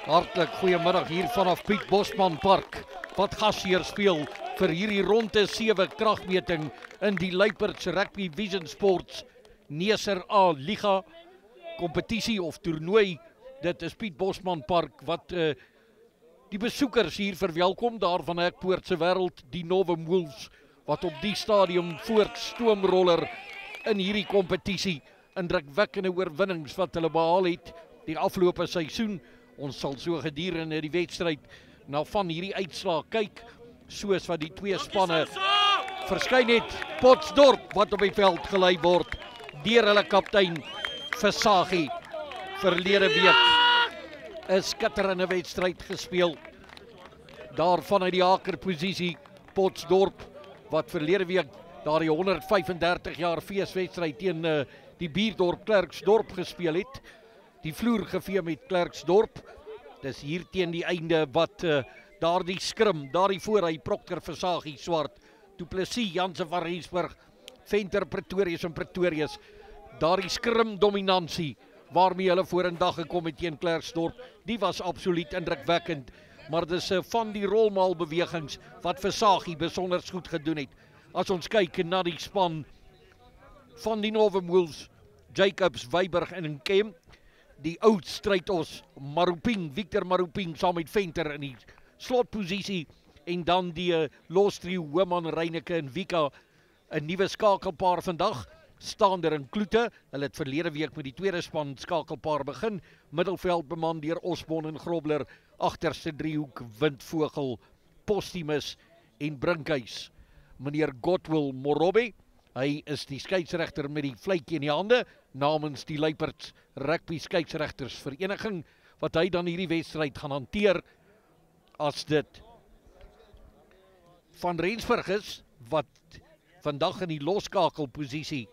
Hartlik goeiemiddag hier vanaf Piet Bosman Park, wat gasheer speel vir hierdie ronde 7 kragmeting in die Luiperds Rugby Vision Sports Neser A Liga kompetisie of toernooi. Dit is Piet Bosman Park wat die besoekers hier verwelkom daar van Hekpoort se wêreld, die Novum Wolves wat op die stadium voortstoomroller in hierdie kompetisie, indrukwekkende oorwinnings wat hulle behaal het die afgelope seisoen. Ons sal so gedurende die wedstryd na van hierdie uitslae kyk, soos wat die twee spanne verskyn het. Potchefstroom wat op die veld gelei word deur hulle kaptein Visagie. Verlede week 'n skitterende wedstryd gespeel daar vanuit die hakerposisie. Potchefstroom wat verlede week daardie 135 jaar feeswedstryd teen die buurdorp Klerksdorp gespeel het. Die vloer gevee met Klerksdorp. Dis hier teen die einde wat daardie skrim, daardie voorhy Proctor Visagie swart, Du Plessis Jansen van Rensburg, Venter Pretorius en Pretorius, daardie skrim dominansie waarmee hulle vorendag gekom het teen Klerksdorp, die was absoluut indrukwekkend. Maar dis van die rolmaalbewegings wat Visagie besonder goed gedoen het. As ons kyk na die span van die Novum Wolves, Jacobs, Weiberg en Nkem, die oud strydos Maruping, Victor Maruping saam met Venter in die slotposisie, en dan die lostrio Hoeman, Reineke en Vika, 'n nuwe skakelpaar vandag, Staander en Kloete. Hulle het verlede week met die tweede span skakelpaar begin, middelveld beman deur Osborn en Grobler, agterste driehoek Windvogel, Postumus en Brinkhuis. Meneer Godwill Morobe, hy is die skeieregter met die vletjie in die hande namens die Luiperds Rugby Skeieregtersvereniging, wat hy dan hierdie wedstryd gaan hanteer. As dit van Rensburg is wat vandag in die loskakelposisie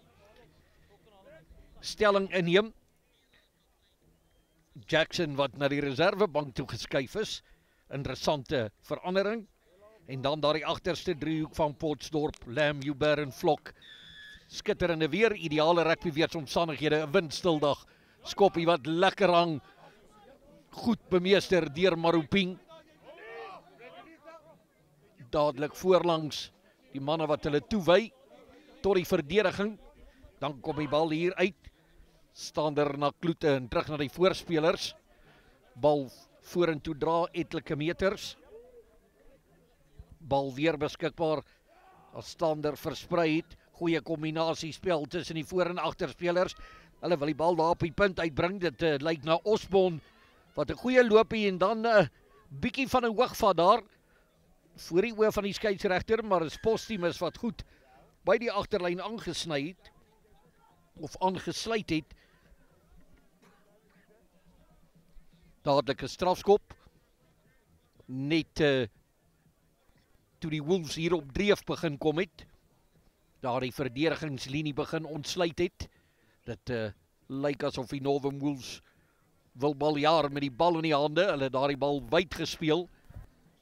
stelling inneem, Jackson wat na die reservebank toe geskuif is, interessante verandering. En dan daar die agterste driehoek van Potchefstroom, Lam, Joubert en Vlok. Skitterende weer, ideale rugby weersomstandighede, 'n windstildag. Skoppie wat lekker hang, goed bemeester deur Maruping. Dadelik voorlangs die manne wat hulle toewy tot die verdediging. Dan kom die bal hier uit. Staander na Kloete en terug na die voorspelers. Bal vorentoe dra etlike meters. Bal weer beskikbaar as Staander versprei het. Goeie kombinasiespel tussen die voor- en agterspelers. Hulle wil die bal daar op die punt uitbring. Dit lyk na Osborn wat 'n goeie loopie en dan 'n bietjie van 'n hoogvat daar voor die oë van die skeieregter, maar is Postumus wat goed by die agterlyn aangesny het of aangesluit het. Dadelik 'n strafskop. Net toe die Wolves hier op dreef begin kom het, daar die verdedigingslinie begin ontsluit het. Dit lyk asof die Novum Wolves wil baljaar met die bal in die hande. Hulle daar die bal wyd gespeel,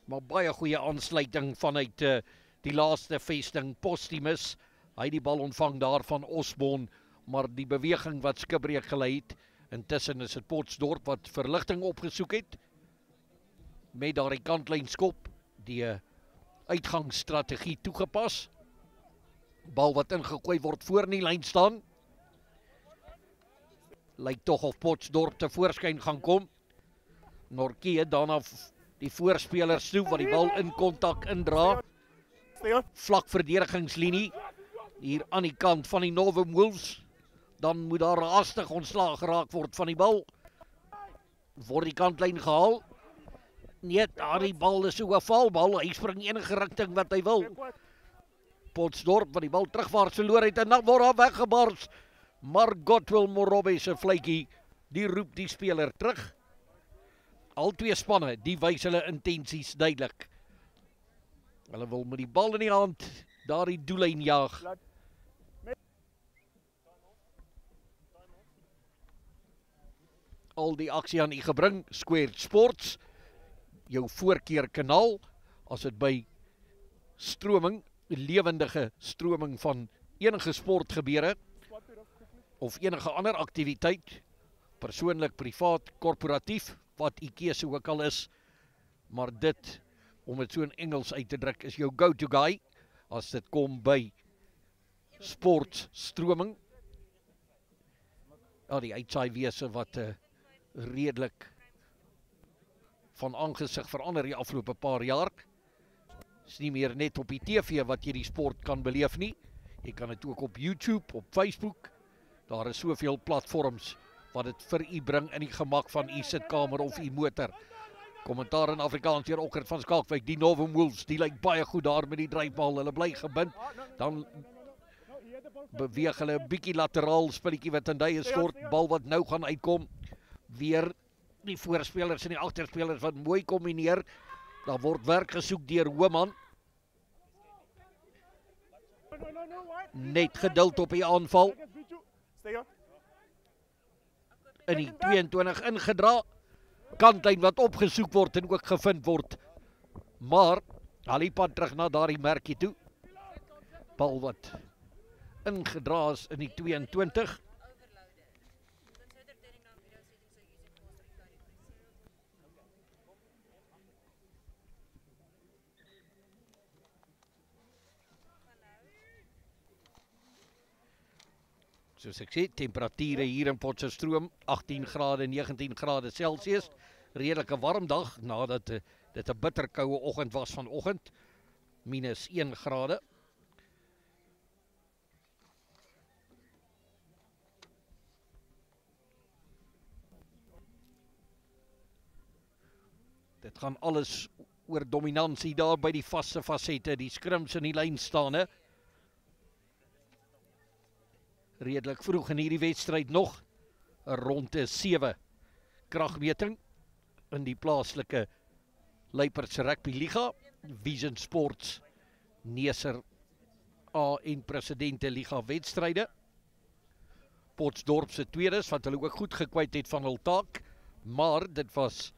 maar baie goeie aansluiting vanuit die laaste vesting Postumus. Hy die bal ontvang daar van Osborn, maar die beweging wat skibreek gelei het. Intussen is dit Potchefstroom wat verligting opgesoek het met daar die kantlyn skop, die uitgangsstrategie toegepas. Bal wat ingegooi word voor in die lyn staan. Lyk tog of Potchefstroom te voorskyn gaan kom. Norkie daarna die voorspelers toe wat die bal in kontak indra. Vlak verdedigingslinie hier aan die kant van die Novum Wolves. Dan moet daar haastig ontslaag geraak word van die bal. Word die kantlyn gehaal. Nee, daar die bal is so 'n valbal. Hy spring enige rigting wat hy wil. Potchefstroom wat die bal terugwaarts verloor het en dan word daar weggebars. Maar Godwill Morobe se vletjie, die roep die speler terug. Al twee spanne, die wys hulle intensies duidelik. Hulle wil met die bal in die hand daar die doellyn jaag. Al die aksie aan u gebring, Square Sports, jou voorkeurkanaal, as dit by stroming, lewendige stroming van enige sport gebeure, of enige ander aktiwiteit, persoonlik, privaat, korporatief, wat u keuse ook al is, maar dit, om het so in Engels uit te druk, is jou go-to guy, as dit kom by sportstroming. Ja, die uitsaaiwese wat redelik van aangesig verander die afgelope paar jaar. Is nie meer net op die TV wat jy die sport kan beleef nie. Jy kan dit ook op YouTube, op Facebook. Daar is soveel platforms wat dit vir u bring in die gemak van u sitkamer of u motor. Kommentaar in Afrikaans deur Okkert van Skalkwyk, die Northern Wolves, die lyk baie goed daar met die dryfbal, hulle bly gebind, dan beweeg hulle 'n bietjie lateraal, spilletjie wat in duie stort, bal wat nou gaan uitkom, weer die voorspelers en die agterspelers wat mooi kombineer, daar word werk gesoek deur Hoeman. Net geduld op die aanval. In die 22 ingedra, kantlyn wat opgesoek word en ook gevind word. Maar, Alipad terug na daardie merkie toe. Bal wat ingedra is in die 22. Soos ek sê, temperature hier in Potchefstroom, 18 grade, 19 grade Celsius. Redelike warm dag, nadat dit 'n bitterkoue oggend was vanoggend. Minus 1 grade. Dit gaan alles oor dominansie daar by die vaste fasette, die skrims in die lyn staan, hè. Redelik vroeg in hierdie wedstryd nog 'n ronde 7 kragmeting in die plaaslike Luiperds Rugby Liga, Vision Sports Neser A en Presidente Liga wedstryde. Potchefstroom se tweedes wat hulle ook goed gekwyt het van hul taak, maar dit was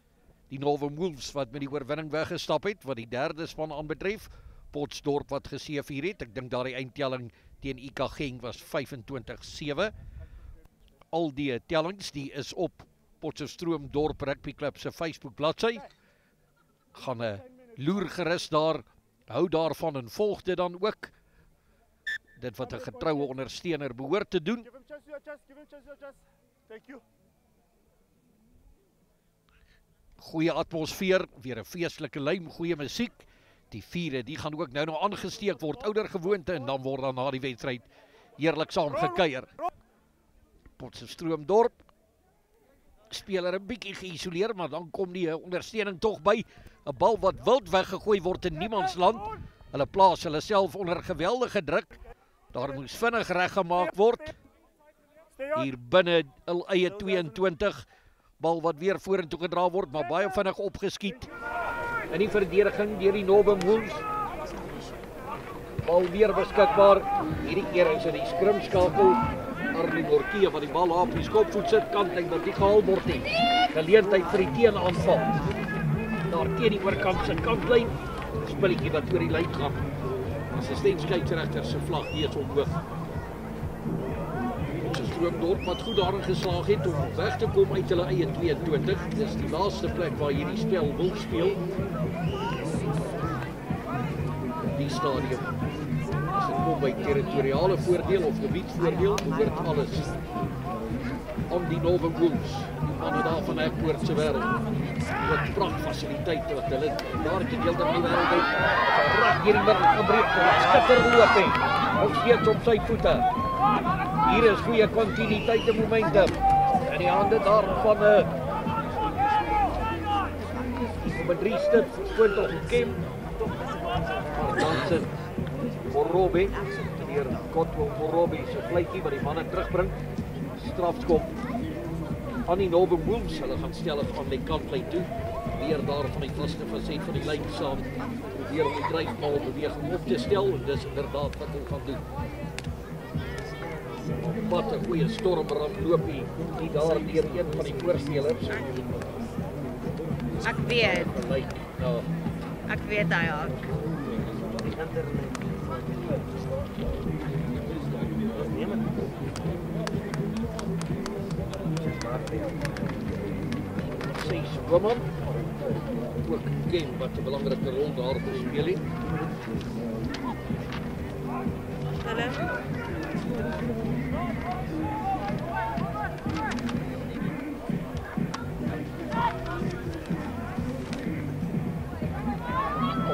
die Northern Wolves wat met die oorwinning weggestap het, wat die derde span aanbetref. Potchefstroom wat geseëvier het, ek dink daardie eindtelling teen IK Genk was 25-7. Al die tellings die is op Potchefstroom Dorp Rugby Club se Facebook bladsy. Gaan 'n loer gerus daar, hou daarvan en volg dit dan ook. Dit wat 'n getroue ondersteuner behoort te doen. Goeie atmosfeer, weer 'n feestelike lyn, goeie musiek. Die vierde, die gaan ook nou aangesteek word, ouer gewoonte, en dan word dan na die wedstryd heerlik saam gekuier. Potchefstroom Dorp, speler 'n bietjie geïsoleer, maar dan kom die ondersteuning tog by. 'n Bal wat wild weggegooi word in niemandsland. Hulle plaas hulle self onder geweldige druk. Daar moes vinnig reggemaak word. Hier binne hul eie 22. Bal wat weer vorentoe gedra word, maar baie vinnig opgeskiet. In die verdediging deur die Northern Wolves. Bal weer beskikbaar. Hierdie keer is dit die skrimskakel. Arnie Morkie wat die bal op die skopvoet sit, kantlyn wat nie gehaal word nie. Geleentheid vir die teenaanval. Daar teen die oorkant se kantlyn. Spilletjie wat oor die lyn gaan. Assistent skeieregter se vlag is omhoog. Potchefstroom Dorp wat goed daarin geslaag het om weg te kom uit hulle eie 22. Dis die laaste plek waar hierdie spel wil speel. Die stadium. As dit kom by territoriale voordeel of gebiedsvoordeel, behoort alles aan die Northern Wolves. Die manne daar van Ekpoort se wêreld. Wat prachtfasiliteite wat hulle daar het deel van die wêreld uit. Reg hierdie middel gebreek, skitterloop het. Nog steeds op sy voete. Hier is goeie kontinuïteit en momentum. En die hande daar van Madrieste, skoon toch Kim. Maar dan sit Morobe, meneer Godwin Morobe se vletjie wat die manne terugbring. Strafskop aan die Northern Wolves. Hulle gaan stellig aan die kantlyn toe. Weer daar van die vaste faset van die lyn saam. Weer om die dryfbal beweging op te stel. En dis inderdaad wat hulle gaan doen. Wat 'n goeie stormramp loop hier daar deur een van die voorspelers. Ek weet. Ja. Ek weet hy hak. Seis Woman. Ook Ken wat 'n belangrike rol daar gespeel het. Hallo.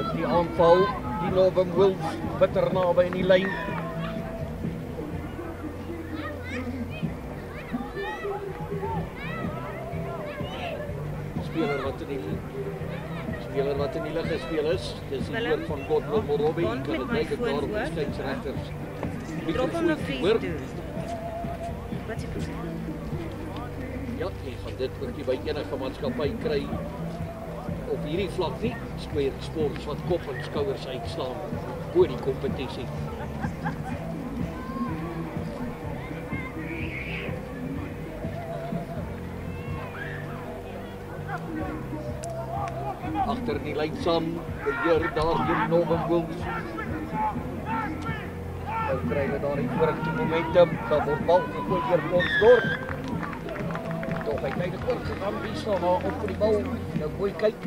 Op die aanval, die Novum Wolves bitter naby in die lyn. Speler wat in die lig gespeel is, dis die woord van Godwin Morobe, Bond kan met dit my net daar op foon, die hoor. skeieregters. Drop hom na 4 toe. Wat is dit? Ja, jy gaan dit ook nie by enige maatskappy kry op hierdie vlak nie. Square Sports wat kop en skouers uitslaan bo die kompetisie. Agter die lyn saam, beheer daar deur Novum Wolves. Nou kry hulle daar die vorentoe momentum, dan word bal gegooi deur Pottsdorp. Toch uiteindelik oorgegaan, wie staan daar op vir die bal? Nou mooi kyk.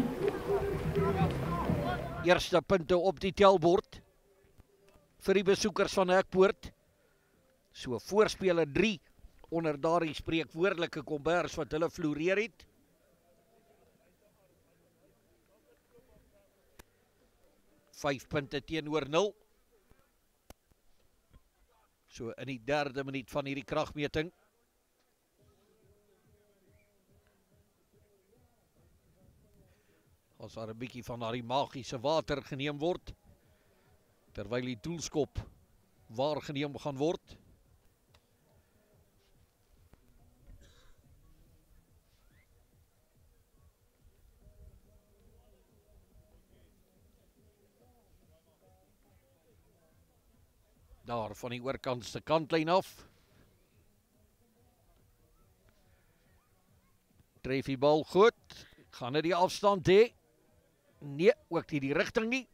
Eerste punte op die telbord vir die besoekers van Hekpoort. So voorspeler 3 onder daardie spreekwoordelike kombers wat hulle floreer het. Vijf punte teenoor 0. So in die derde minuut van hierdie kragmeting. As daar 'n bietjie van daardie magiese water geneem word, terwyl die doelskop waargeneem gaan word. Daar van die oorkantste kantlyn af. Tref die bal goed. Gaan dit die afstand hê? Nee, ook nie die rigting nie.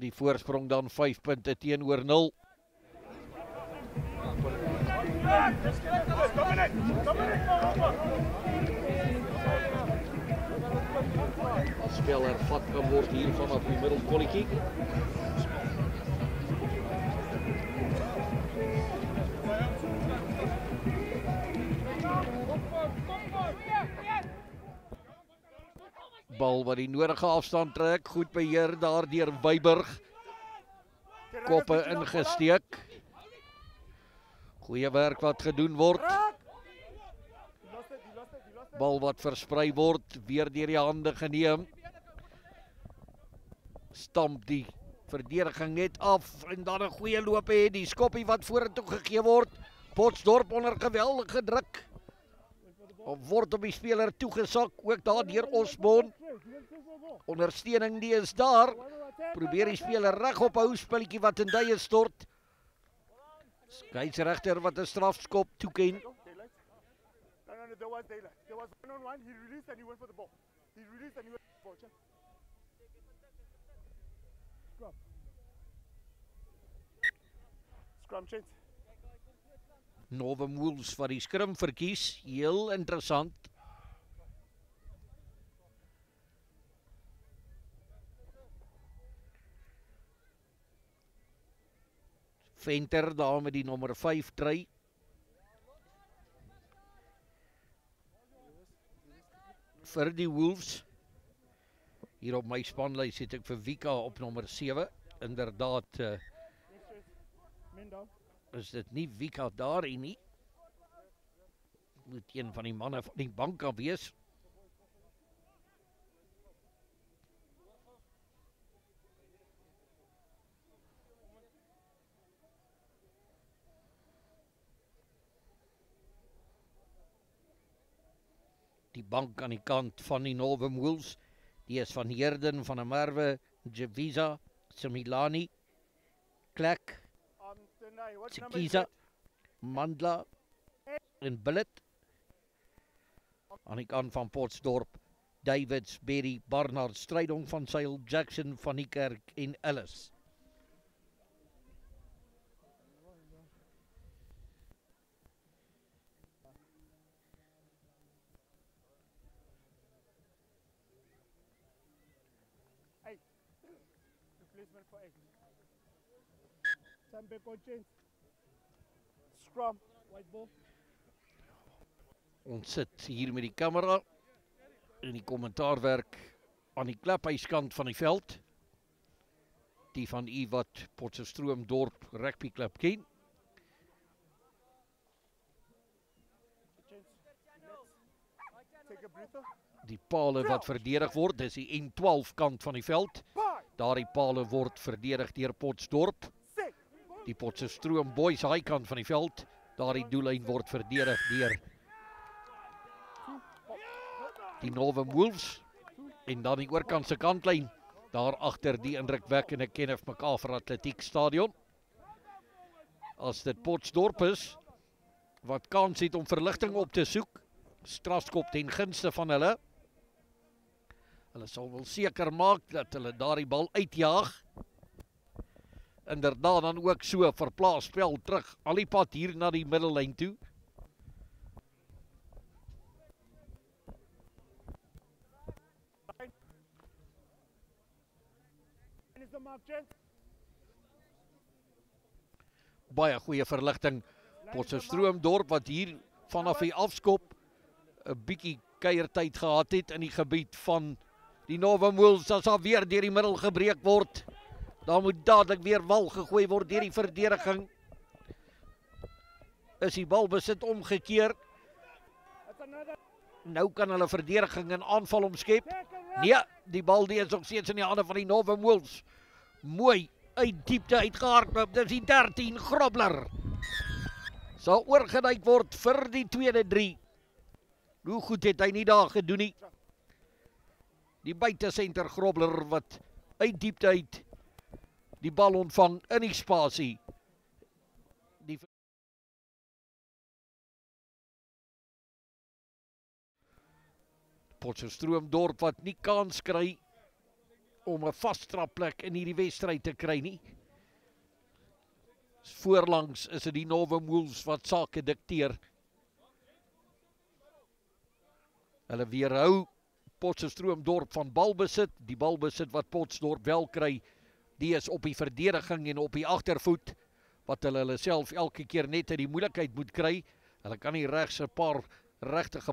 Die voorsprong dan 5 punte teenoor 0. As spel hervat kan word hier vanaf die middelkolletjie. Bal wat die nodige afstand trek, goed beheer daar deur Weiburg. Koppe ingesteek. Goeie werk wat gedoen word. Bal wat versprei word, weer deur die hande geneem. Stamp die verdediging net af en dan 'n goeie loop hê, die skoppie wat vorentoe gegee word. Pottsdorp onder geweldige druk. Word op die speler toegesak, ook daar deur Osborne. Ondersteuning die is daar. Probeer die speler reg ophou, spelletjie wat in duie stort. Skeieregter wat 'n strafskop toeken. There was daylight. There was one-on-one. He released and he went for the ball. Scrum change. Novum Wolves wat die skrim verkies, heel interessant. Venter daar met die nommer 5 trui. Vir die Wolves. Hier op my spanlys het ek vir Vika op nommer 7. Inderdaad is dit nie Vika daarin nie. Moet een van die manne van die bank kan wees. Die bank aan die kant van die Novum Wolves, die is van Heerden, van der Merwe, Javisa, Similani, Klek, Tsikiza, Mandla en Billet. Aan die kant van Pottsdorp, Davids, Berry, Barnard, Strydom van Sail, Jackson, Van die Kerk en Ellis. Replacement for 8. Sambeko change. Scrum. White ball. Ons sit hier met die kamera en die kommentaarwerk aan die klaphuiskant van die veld. Die van u wat Potchefstroom Dorp Rugby Club ken. Take a breather. Die pale wat verdedig word, dis die N12 kant van die veld. Daardie pale word verdedig deur Potchefstroom. Die Potchefstroom Boys high kant van die veld. Daardie doellyn word verdedig deur die Northern Wolves. En dan die oorkantse kantlyn, daar agter die indrukwekkende Kenneth McCarver Atletiek Stadion. As dit Potchefstroom is wat kans het om verligting op te soek, strafskop ten gunste van hulle. Hulle sal wel seker maak dat hulle daardie bal uitjaag. Inderdaad dan ook so verplaas spel terug al die pad hier na die middellyn toe. Baie goeie verligting. Potchefstroom Dorp wat hier vanaf die afskop 'n bietjie kuiertyd gehad het in die gebied van die Northern Wolves, as daar weer deur die middel gebreek word. Daar moet dadelik weer wal gegooi word deur die verdediging. Is die balbesit omgekeer. Nou kan hulle verdediging in aanval omskep. Nee, die bal die is nog steeds in die hande van die Northern Wolves. Mooi uit diepte uitgehardloop. Dis die 13 Grobler. Sal oorgeduik word vir die tweede 3. Hoe goed het hy nie daar gedoen nie. Die buitesenter Grobler wat uit diepte uit die bal ontvang in die spasie. Die Potchefstroom Dorp wat nie kans kry om 'n vastrapplek in hierdie wedstryd te kry nie. Voorlangs is dit die Northern Wolves wat sake dikteer. Hulle weerhou Potchefstroom Dorp van balbesit. Die balbesit wat Potchefstroom wel kry, die is op die verdediging en op die agtervoet, wat hulle self elke keer net in die moeilikheid moet kry. Hulle kan nie regs 'n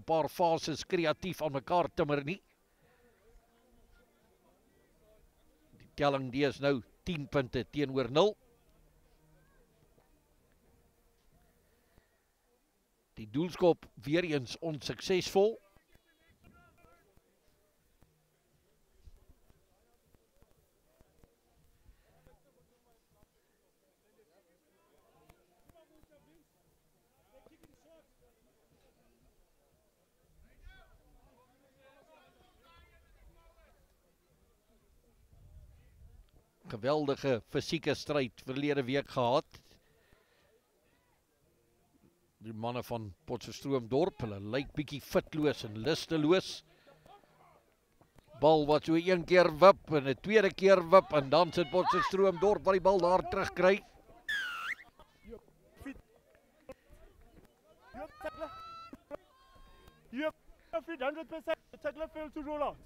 paar fases kreatief aan mekaar timmer nie. Die telling die is nou 10 punte teenoor 0. Die doelskop weer eens onsuksesvol. Geweldige fisieke stryd verlede week gehad. Die manne van Potchefstroom Dorp, hulle lyk bietjie fitloos en lusteloos. Bal wat so een keer wip en 'n tweede keer wip en dan sit Potchefstroom Dorp wat die bal daar terug kry. Yep, 100%. The tackler failed to roll out.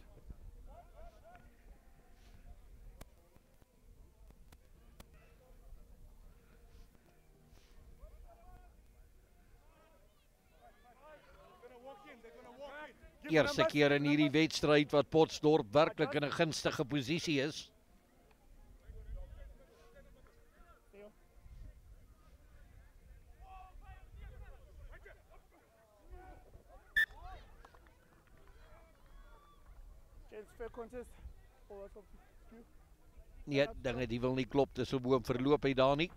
Eerste keer in hierdie wedstryd wat Potchefstroom werklik in 'n gunstige posisie is. Nee, dinge die wil nie klop, dis 'n boom verloop hy daar nie.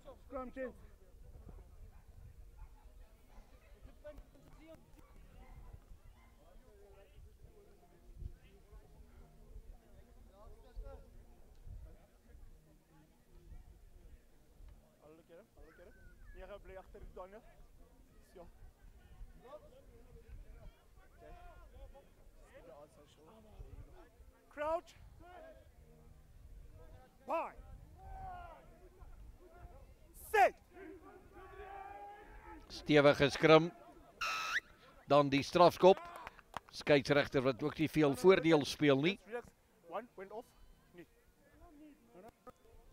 Bly agter die Daniel. So. Crouch. Bye. Sit. Stewige skrim. Dan die strafskop. Skeieregter wat ook nie veel voordeel speel nie. One went off. Nee.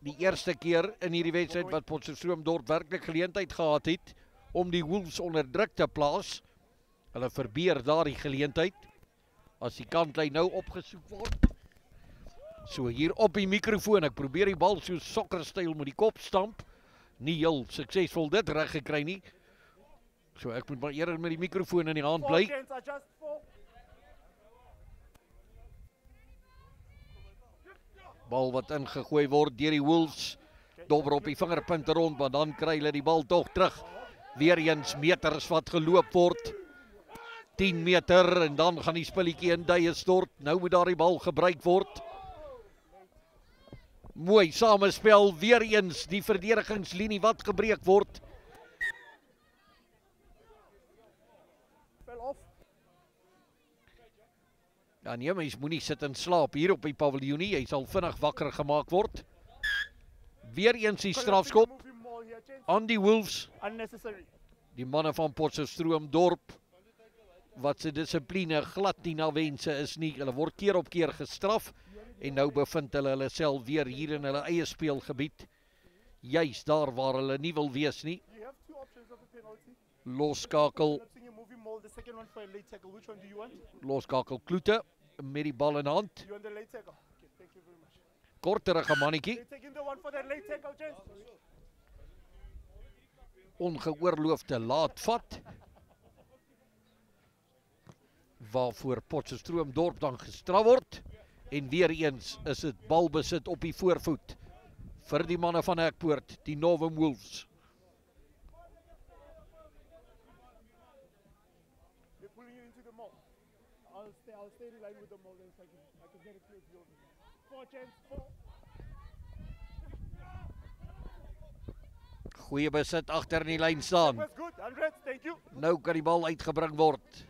die eerste keer in hierdie wedstryd wat Potchefstroom Dorp werklik geleentheid gehad het om die Wolves onder druk te plaas. Hulle verbeur daardie geleentheid as die kantlyn nou opgesoek word. So hier op die mikrofoon, ek probeer die bal so sokkerstyl met die kop stamp. Nie heel suksesvol dit reg gekry nie. So ek moet maar eerder met die mikrofoon in die hand bly. Bal wat ingegooi word deur die Wolves. Dobber op die vingerpunte rond, maar dan kry hulle die bal tog terug. Weereens meters wat geloop word. 10 meter en dan gaan die spilletjie in duie stort. Nou moet daar die bal gebruik word. Mooi samespel, weer eens die verdedigingslinie wat gebreek word. Ja nee, mens moenie sit en slaap hier op die paviljoen nie, hy sal vinnig wakker gemaak word. Weer eens die strafskop aan die Wolves. Die manne van Potchefstroom Dorp, wat se dissipline glad nie na wense is nie. Hulle word keer op keer gestraf en nou bevind hulle self weer hier in hulle eie speelgebied. Juist daar waar hulle nie wil wees nie. Loskakel. Loskakel Kloete met die bal in hand. Korterige mannetjie. Ongeoorloofde laat vat. Waarvoor Potchefstroom Dorp dan gestraf word. En weer eens is dit balbesit op die voorvoet vir die manne van Hekpoort, die Novum Wolves. Goeie besit agter in die lyn staan. Nou kan die bal uitgebring word.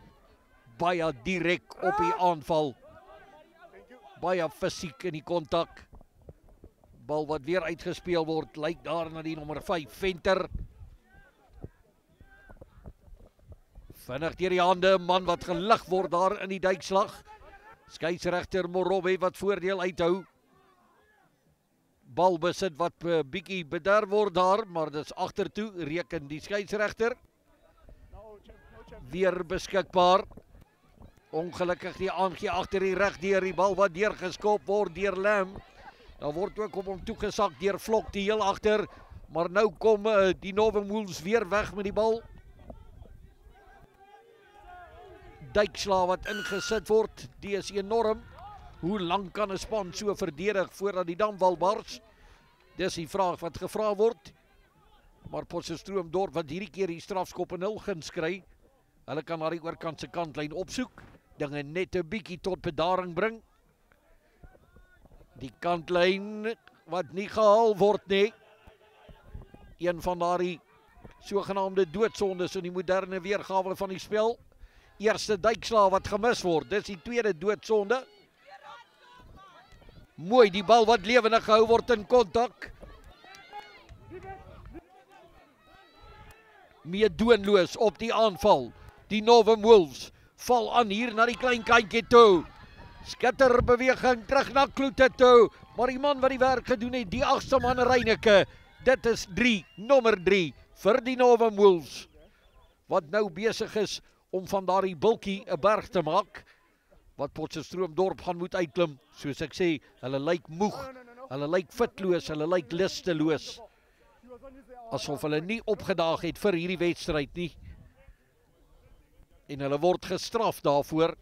Baie direk op die aanval. Baie fisiek in die kontak. Bal wat weer uitgespeel word, lyk daar na die nommer 5, Venter. Vinnig deur die hande, man wat gelig word daar in die duikslag. Skeieregter Morobe wat voordeel uithou. Bal besit wat bietjie bederf word daar, maar dis agtertoe, reken die skeieregter. Weer beskikbaar. Ongelukkig die aangee agter die reg deur die bal wat deurgeskop word deur Lam. Dan word ook op hom toegesak deur Vlok die heel agter, maar nou kom die Novum Wolves weer weg met die bal. Duikslaag wat ingesit word, die is enorm. Hoe lang kan 'n span so verdedig voordat die damwal bars? Dis die vraag wat gevra word. Maar Potchefstroom Dorp wat hierdie keer die strafskop in hul guns kry. Hulle kan na die oorkant se kantlyn opsoek, dinge net 'n bietjie tot bedaring bring. Die kantlyn wat nie gehaal word nie. Een van daardie sogenaamde doodsondes in die moderne weergawe van die spel. Eerste duikslaag wat gemis word, dis die tweede doodsonde. Mooi die bal wat lewendig gehou word in kontak. Meedoenloos op die aanval. Die Novum Wolves val aan hier na die klein kantjie toe. Skitterbeweging terug na Kloete toe. Maar die man wat die werk gedoen het, die 8ste man Reyneke. Dit is 3, nommer 3 vir die Novum Wolves. Wat nou besig is om van daardie bultjie 'n berg te maak. Wat Potchefstroom Dorp gaan moet uitklim. Soos ek sê, hulle lyk moeg. Hulle lyk fitloos, hulle lyk lusteloos. Asof hulle nie opgedaag het vir hierdie wedstryd nie. En hulle word gestraf daarvoor.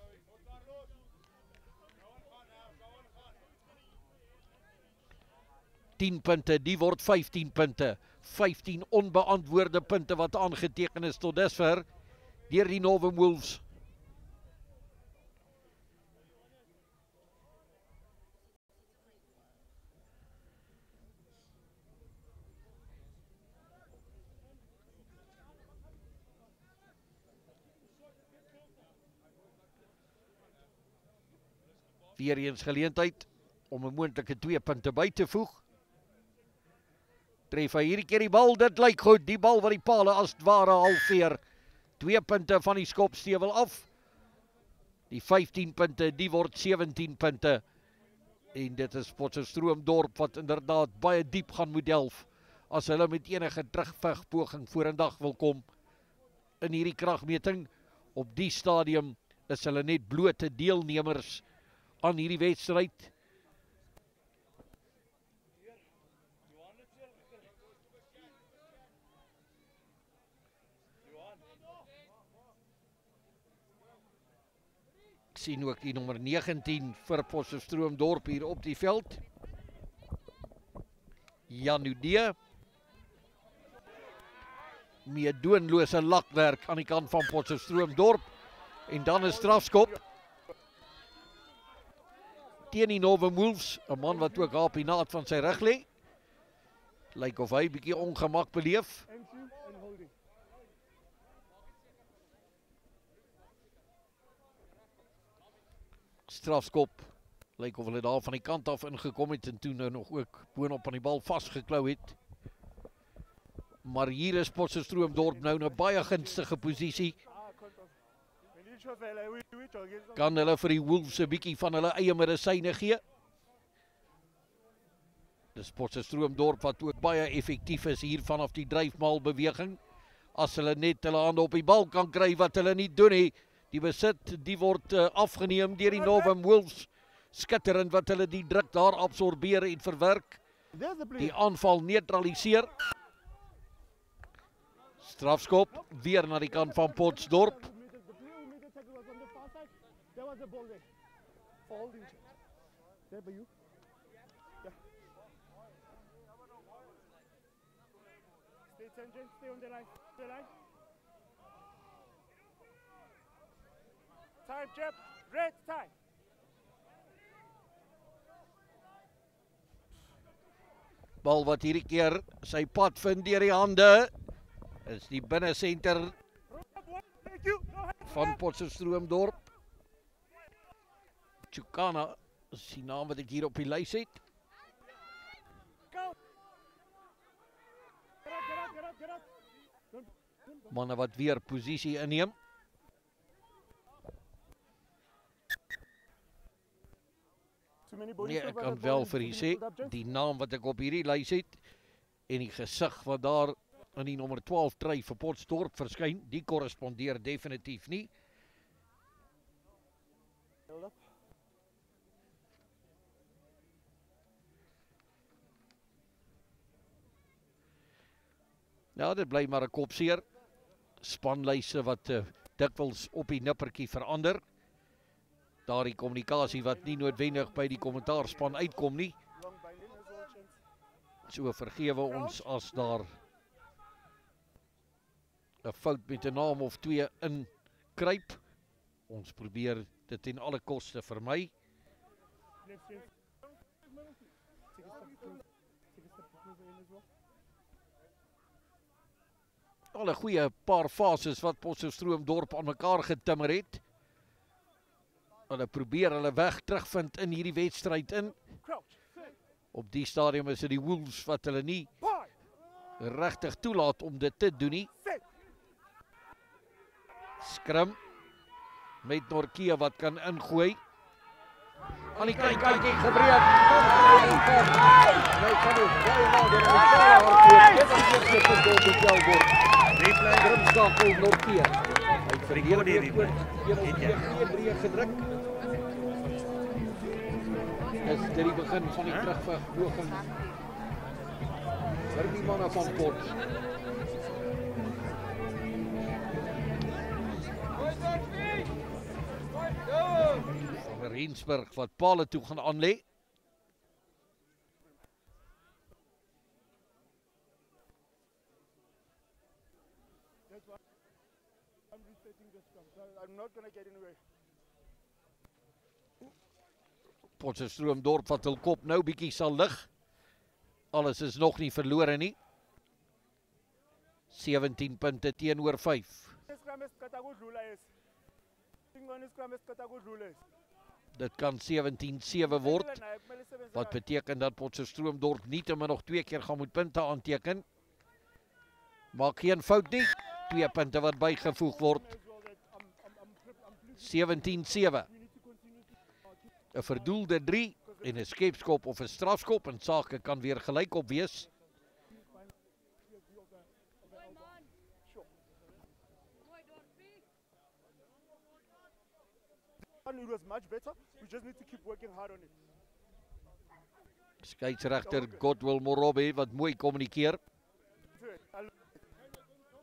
$10 punte, die word 15 punte. 15 onbeantwoorde punte wat aangeteken is tot dusver deur die Novum Wolves. Weer eens geleentheid om 'n moontlike 2 punte by te voeg. Tref hy hierdie keer die bal, dit lyk goed, die bal wat die pale as het ware halveer. 2 punte van die skopstewel af. Die 15 punte, die word 17 punte. En dit is Potchefstroom-Dorp wat inderdaad baie diep gaan moet delf as hulle met enige terugvegpoging vorendag wil kom in hierdie kragmeting. Op die stadium is hulle net blote deelnemers aan hierdie wedstryd. Ek sien ook die nommer 19 vir Potchefstroom-Dorp hier op die veld. Jan Udee. Meedoenlose lakwerk aan die kant van Potchefstroom-Dorp. En dan 'n strafskop teen die Novum Wolves, 'n man wat ook daar op die naad van sy rug lê. Lyk of hy bietjie ongemak beleef. Strafskop. Lyk of hulle daar van die kant af ingekom het en toe nou nog ook boonop aan die bal vasgeklou het. Maar hier is Potchefstroom-Dorp nou in 'n baie gunstige posisie. Kan hulle vir die Wolves 'n bietjie van hulle eie medisyne gee? Dis Potchefstroom-Dorp wat ook baie effektief is hier vanaf die dryfmaal beweging. As hulle net hulle hande op die bal kan kry, wat hulle nie doen nie. Die besit, die word afgeneem deur die Novum Wolves. Skitterend wat hulle die druk daar absorbeer en verwerk. Die aanval neutraliseer. Strafskop, weer na die kant van Potchefstroom. Stay on the line. Time, Jeb. Red time. Bal wat hierdie keer sy pad vind deur die hande. Is die binnesenter van Potchefstroom-Dorp. Chukana is die naam wat ek hier op die lys het. Manne wat weer posisie inneem. Nee, ek kan wel vir u sê, die naam wat ek op hierdie lys het en die gesig wat daar in die nommer 12 try vir Potchefstroom verskyn, die korrespondeer definitief nie. Ja, dit bly maar 'n kopseer. Spanlyse wat dikwels op die nippertjie verander. Daardie kommunikasie wat nie noodwendig by die kommentaarspan uitkom nie. So vergewe ons as daar 'n fout met 'n naam of twee inkruip. Ons probeer dit ten alle koste vermy. Al 'n goeie paar fases wat Potchefstroom-Dorp aan mekaar getimmer het. Hulle probeer hulle weg terugvind in hierdie wedstryd in. Op die stadium is dit die Wolves wat hulle nie regtig toelaat om dit te doen nie. Skrim met Nortje wat kan ingooi. Aan die kant gebreek. Nou kan ons baie nader aan die bal hardloop. Dit is die punt op die veld word. Grimskakel Nortje. Hy vergeet die breë gedruk. Is dit die begin van die terugvegpoging vir die manne van Pot. Van Rensburg wat pale toe gaan aanlê. I'm not going to get anywhere. Potchefstroom-Dorp wat hul kop nou bietjie sal lig. Alles is nog nie verlore nie. 17 punte teenoor 5. Dit kan 17-7 word. Wat beteken dat Potchefstroom-Dorp nietemin nog 2 keer gaan moet punte aanteken. Maak geen fout nie. 2 punte wat bygevoeg word. 17-7. 'n verdoelde 3 en 'n skepskop of 'n strafskop en sake kan weer gelyk op wees. It was much better. We just need to keep working hard on it. Skeieregter Godwill Morobe wat mooi kommunikeer.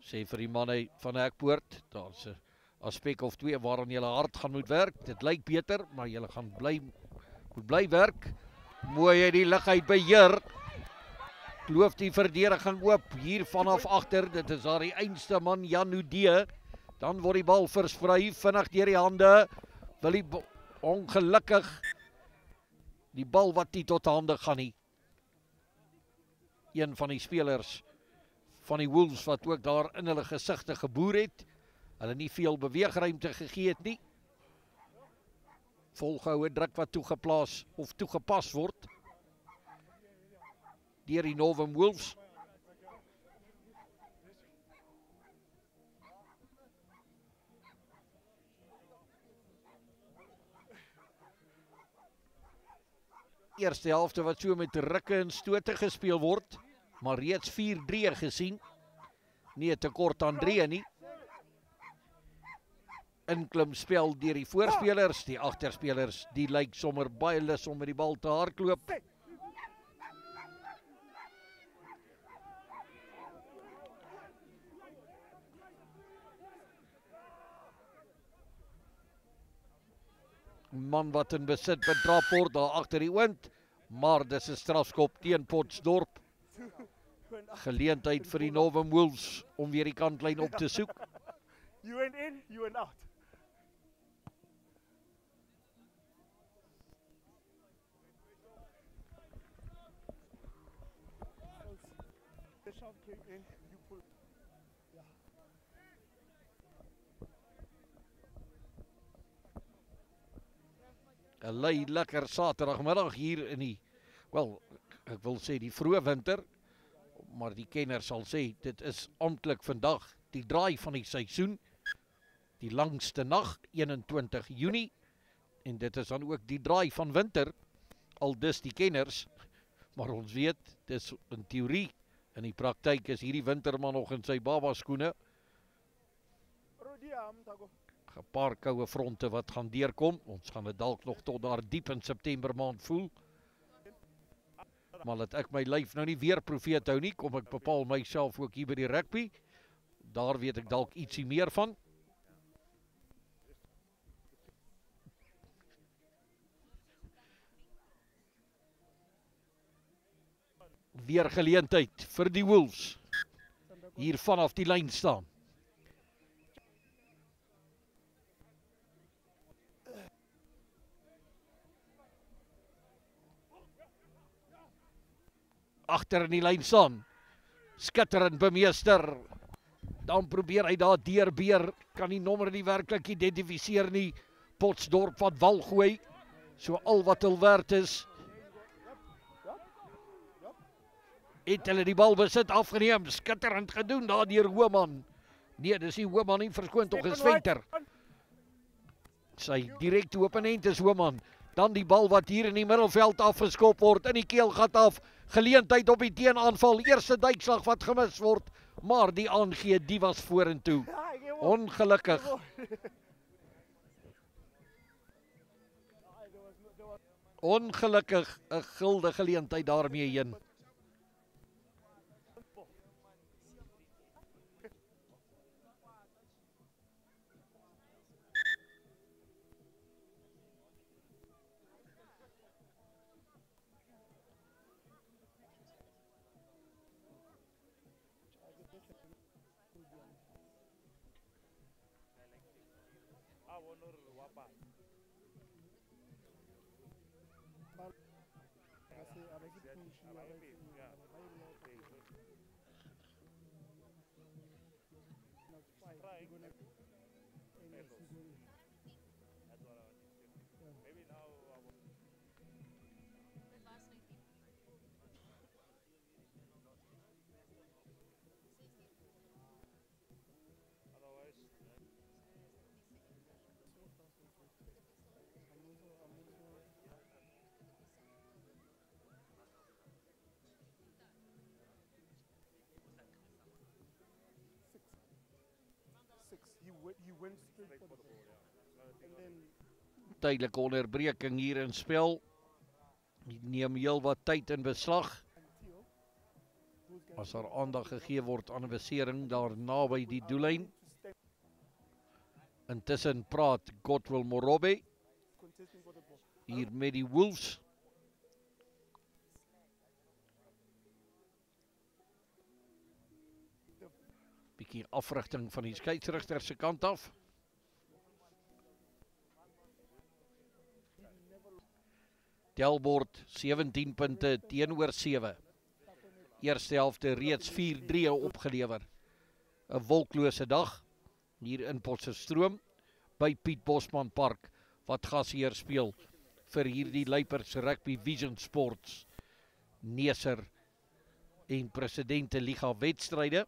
Sê vir die manne van Hekpoort, daar's 'n aspek of twee waaraan julle hard gaan moet werk. Dit lyk beter, maar julle gaan moet bly werk. Mooi uit die lug uit beheer. Kloof die verdediging oop hier vanaf agter. Dit is daar die einste man Jan Udee. Dan word die bal versprei vinnig deur die hande. Wil die ongelukkig die bal wat nie tot hande gaan nie. Een van die spelers van die Wolves wat ook daar in hulle gesigte geboer het. Hulle nie veel beweegruimte gegee het nie. Volgehoue druk wat toegeplaas of toegepas word deur die Northern Wolves. Eerste helfte wat so met rukke en stote gespeel word, maar reeds 4-3 gesien. Nie 'n tekort aan 3 nie. Inklimspel deur die voorspelers, die agterspelers, die lyk sommer baie lus om met die bal te hardloop. Man wat in besit betrap word daar agter die oond, maar dis 'n strafskop teen Potchefstroom. Geleentheid vir die Northern Wolves om weer die kantlyn op te soek. You went in, you went out. The shot came in, you pulled. Yeah. 'n Lei lekker Saterdagmiddag hier in die, wel, ek wil sê die vroeë winter, maar die kenners sal sê dit is amptelik vandag die draai van die seisoen, die langste nag 21 Junie en dit is dan ook die draai van winter, al dis die kenners, maar ons weet dis in teorie, in die praktyk is hierdie winterman nog in sy baba skoene. 'n Paar koue fronte wat gaan deurkom. Ons gaan dit dalk nog tot daar diep in September maand voel. Maar laat ek my lyf nou nie weer profeet hou nie, kom ek bepaal myself ook hier by die rugby. Daar weet ek dalk ietsie meer van. Weer geleentheid vir die Wolves. Hier vanaf die lyn staan. Agter in die lyn staan. Skitterend bemeester. Dan probeer hy daar deurbeer. Kan die nommer nie werklik identifiseer nie. Potchefstroom wat wal gooi. So al wat hul werd is. Het hulle die bal besit afgeneem. Skitterend gedoen daar deur Hoeman. Nee, dis nie Hoeman nie, verskoon tog is Venter. Sy direkte opponent is Hoeman. Dan die bal wat hier in die middelveld afgeskop word, in die keelgat af. Geleentheid op die teenaanval, eerste duikslag wat gemis word, maar die aangee, die was vorentoe. Ongelukkig. Ongelukkig 'n gulde geleentheid daarmee heen. 6. He went straight for the ball. And then Tydelike onderbreking hier in spel. Die neem heel wat tyd in beslag. until those guys As daar aandag gegee word aan 'n besering daar naby die doellyn. to stand Intussen praat Godwill Morobe contesting for the ball. hier met die Wolves. Bietjie afrigting van die skeieregter se kant af. Telbord 17 punte teenoor 7. Eerste helfte reeds 4-3 opgelewer. 'n wolklose dag hier in Potchefstroom by Piet Bosman Park wat gasheer speel vir hierdie Luiperds Rugby Vision Sports Neser en Presidente Liga wedstryde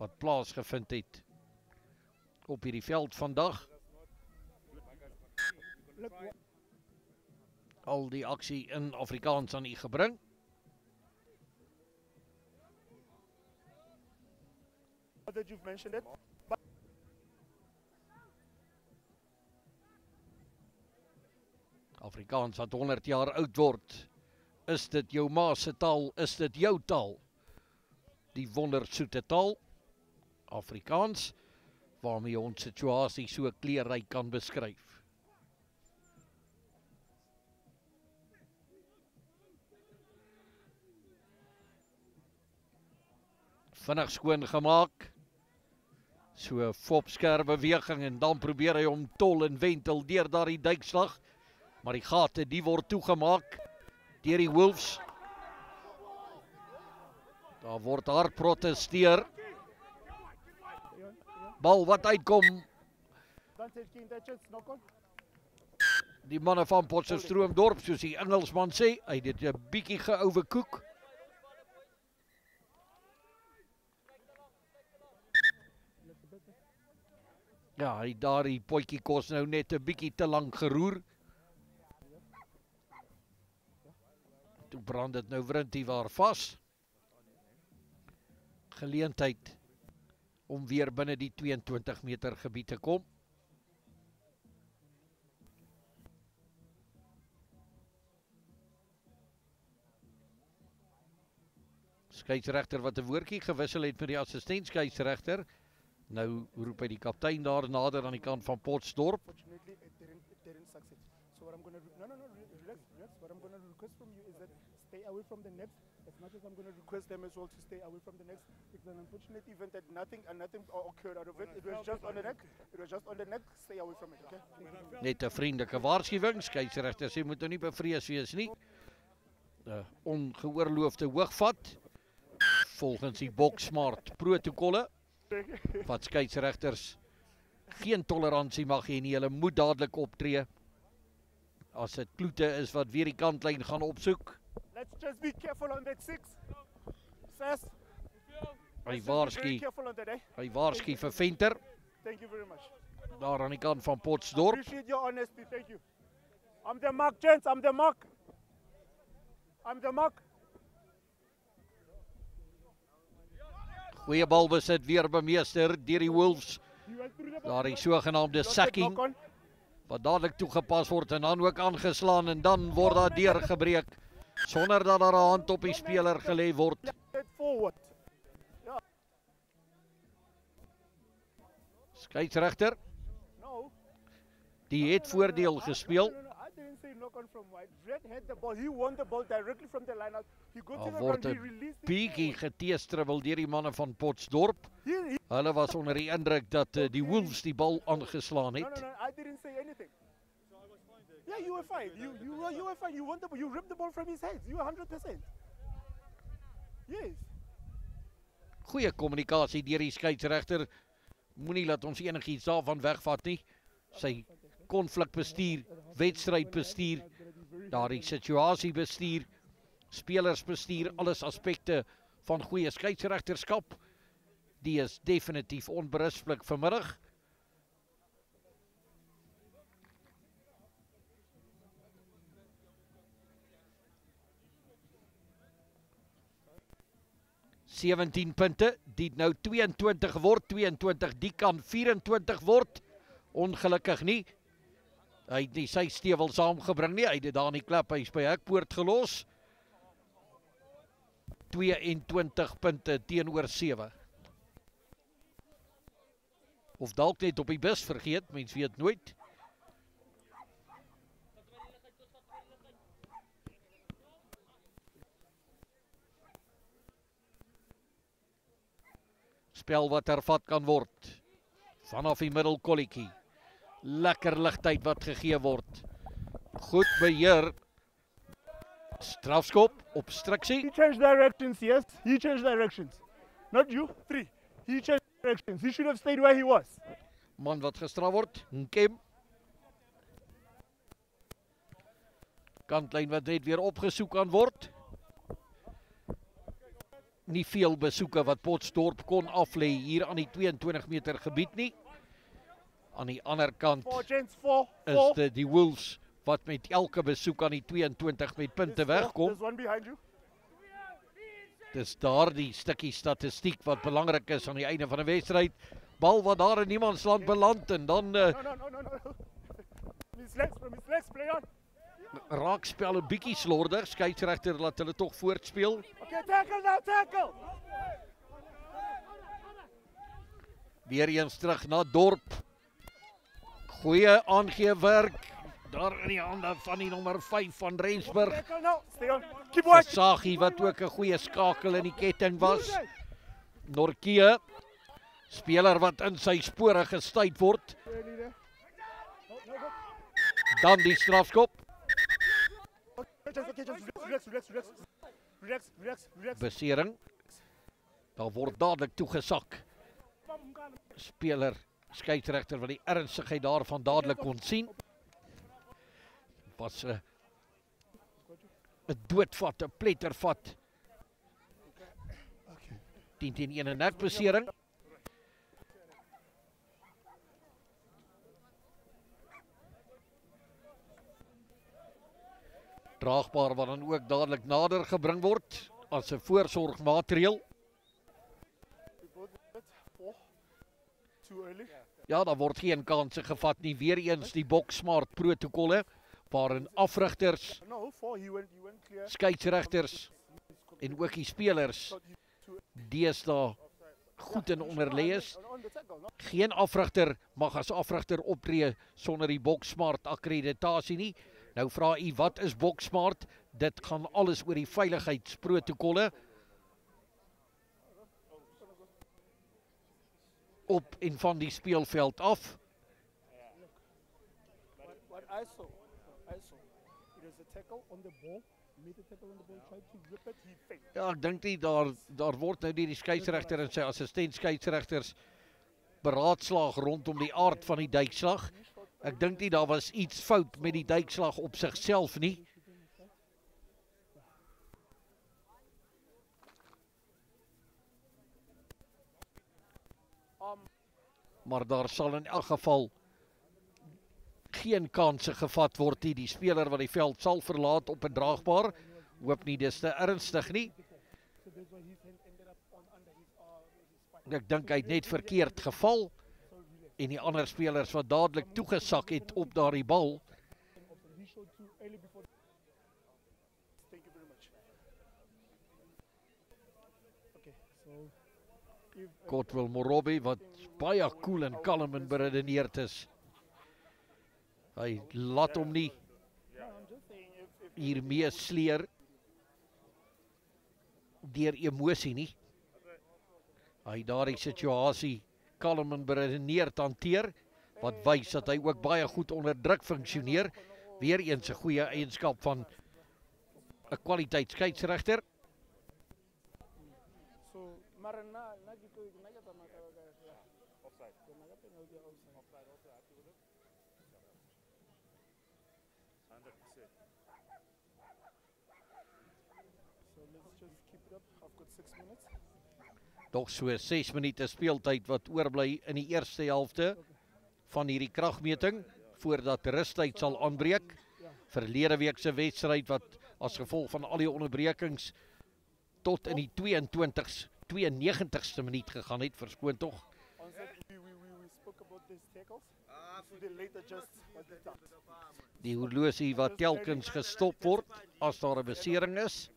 wat plaasgevind het op hierdie veld vandag. Al die aksie in Afrikaans aan u gebring. That you've mentioned it. Afrikaans wat 100 jaar oud word. Is dit jou ma se taal? Is dit jou taal? Die wondersoete taal, Afrikaans, waarmee ons situasie so kleurryk kan beskryf. Vinnig skoon gemaak. So fopsker beweging en dan probeer hy om tol en wentel deur daardie duikslag. Maar die gate die word toegemaak deur die Wolves. Daar word hard protesteer. Bal wat uitkom. Don't take King that chance, knock on. Die manne van Potchefstroom dorp, soos die Engelsman sê, hy het dit 'n bietjie geoverkoek. Ja, hy daardie potjie kos nou net 'n bietjie te lank geroer. Toe brand dit nou wrintiwaar vas. Geleentheid om weer binne die 22 meter gebied te kom. Skeieregter wat 'n woordjie gewissel het met die assistent skeieregter. Nou roep hy die kaptein daar nader aan die kant van Potchefstroom. Fortunately, it didn't succeed. So what I'm going to relax. What I'm going to request from you is that stay away from the nets. As much as I'm going to request them as well to stay away from the nets. It's an unfortunate event that nothing occurred out of it. It was just on the neck. It was just on the neck. Stay away from it, okay? Net 'n vriendelike waarskuwing. Skeieregter sê moet nou nie bevrees wees nie. 'n Ongeoorloofde hoogvat volgens die Boksmart protokolle wat skeieregters geen toleransie mag hê nie. Hulle moet dadelik optree as dit kloete is wat weer die kantlyn gaan opsoek. Let's just be careful on that 6. Fast. Hy Let's just be very waarsku, careful on that, eh? hy waarsku vir Venter Thank you very much. daar aan die kant van Potchefstroom. Appreciate your honesty. Thank you. I'm the mark, gents. I'm the mark. I'm the mark. Goeie balbesit weer bemeester deur die Wolves. You went through the ball. Daardie sogenaamde Lost it, sacking knock on. wat dadelik toegepas word en dan ook aangeslaan en dan word daar deurgebreek sonder dat daar 'n hand op die speler gelê word. Head forward. Skeieregter, No. die het voordeel gespeel. No, I didn't say knock on from wide. Red had the ball. He won the ball directly from the line out. He got to Daar the word ground. He 'n released it. bietjie geteestribbel deur die manne van Potchefstroom. He- Hulle was onder die indruk dat die Wolves die bal aangeslaan No, het. I didn't say anything. Yeah, you were fine. You were fine. You won the ball. You ripped the ball from his hands. You were 100%. Yes. Goeie kommunikasie deur die skeieregter. Moenie laat ons enigiets daarvan wegvat nie. Sy konflikbestuur, wedstrydbestuur, daardie situasiebestuur, spelersbestuur, alles aspekte van goeie skeieregterskap. Die is definitief onberispelik vanmiddag. 17 punte, die nou 22 word, 22, die kan 24 word. Ongelukkig nie. Hy het nie sy stewel saamgebring nie, hy het dit daar in die klaphuis by hekpoort gelos. 22 punte teenoor 7. Of dalk net op die bus vergeet, mens weet nooit. Spel wat hervat kan word. Vanaf die middelkolletjie. Lekker ligtheid wat gegee word. Goed beheer. Strafskop, obstruksie. He changed directions, yes. He changed directions. Not you, 3. He changed directions. He should have stayed where he was. Man wat gestraf word, Nkem. Kantlyn wat net weer opgesoek kan word. Nie veel besoeke wat Potchefstroom kon aflê hier aan die 22 meter gebied nie. Aan die ander kant 4, gents, 4, is dit die Wolves wat met elke besoek aan die 22 met punte wegkom. There's one behind you. Dis daardie stukkie statistiek wat belangrik is aan die einde van 'n wedstryd. Bal wat daar in niemandsland beland en dan No. From his legs, play on. raakspel 'n bietjie slordig. Skeieregter laat hulle tog voortspeel. Okay, tackle now, tackle. Weer eens terug na Dorp. Goeie aangeewerk. Daar in die hande van die nommer 5 van Rensburg. Tackle now, stay on. Keep working. Sagie wat ook 'n goeie skakel in die ketting was. Norkie, speler wat in sy spore gestuit word. Dan die strafskop. Relax. Besering. Daar word dadelik toegesak. Speler, skeieregter wat die ernstigheid daarvan dadelik kon sien. Was 'n doodvat, 'n plettervat. 10-1 'n nekbesering. Draagbaar wat dan ook dadelik nader gebring word as 'n voorsorgmaatreël. Too early. Ja, daar word geen kanse gevat nie. Weer eens die boksmart protokolle waarin afrigters, No, 4, he went clear. skeieregters en ook die spelers deesdae goed in onderlê is. On the tackle, no? Geen afrigter mag as afrigter optree sonder die boksmart akkreditasie nie. Nou vra u, wat is boksmart? Dit gaan alles oor die veiligheidsprotokolle op en van die speelveld af. What I saw, it was a tackle on the ball. He made a tackle on the ball, tried to rip it, he failed. Ja, ek dink nie daar word nou deur die skeieregter en sy assistent skeieregters beraadslaag rondom die aard van die duikslag. Ek dink nie daar was iets fout met die duikslag op sigself nie. Maar daar sal in elk geval geen kanse gevat word nie. Die speler wat die veld sal verlaat op 'n draagbaar. Hoop nie dis te ernstig nie. So that's why his hand ended up under his spine. Ek dink hy het net verkeerd geval en die ander spelers wat dadelik toegesak het op daardie bal. He showed too early before. Thank you very much. Okay, so if Kotwil Morobi wat baie cool en kalm en beredeneerd is. Hy laat hom nie I'm just saying if hiermee sleer deur emosie nie. Hy daardie situasie kalm en beredeneerd hanteer wat wys dat hy ook baie goed onder druk funksioneer. Weer eens 'n goeie eienskap van 'n kwaliteit skeieregter. so Marana offside. So let's just keep it up. I've got 6 minutes. Nog so 6 minute speeltyd wat oorbly in die eerste helfte van hierdie kragmeting voordat rustyd sal aanbreek. Verlede week se wedstryd wat as gevolg van al die onderbrekings tot in die 22s 92ste minuut gegaan het, verskoon tog. On set, we spoke about these tackles. The late adjust was the time. Die horlosie wat telkens gestop word as daar 'n besering is.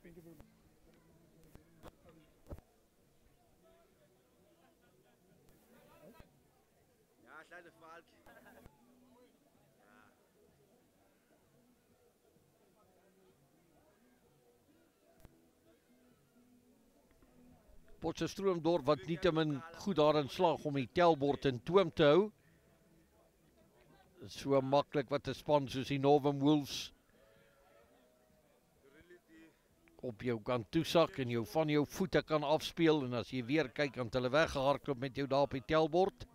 Potchefstroom wat nietemin goed daarin slaag om die telbord in toom te hou. So maklik wat 'n span soos die Northern Wolves op jou kan toesak en jou van jou voete kan afspeel, en as jy weer kyk aan hulle weggehardloop met jou daar op die telbord.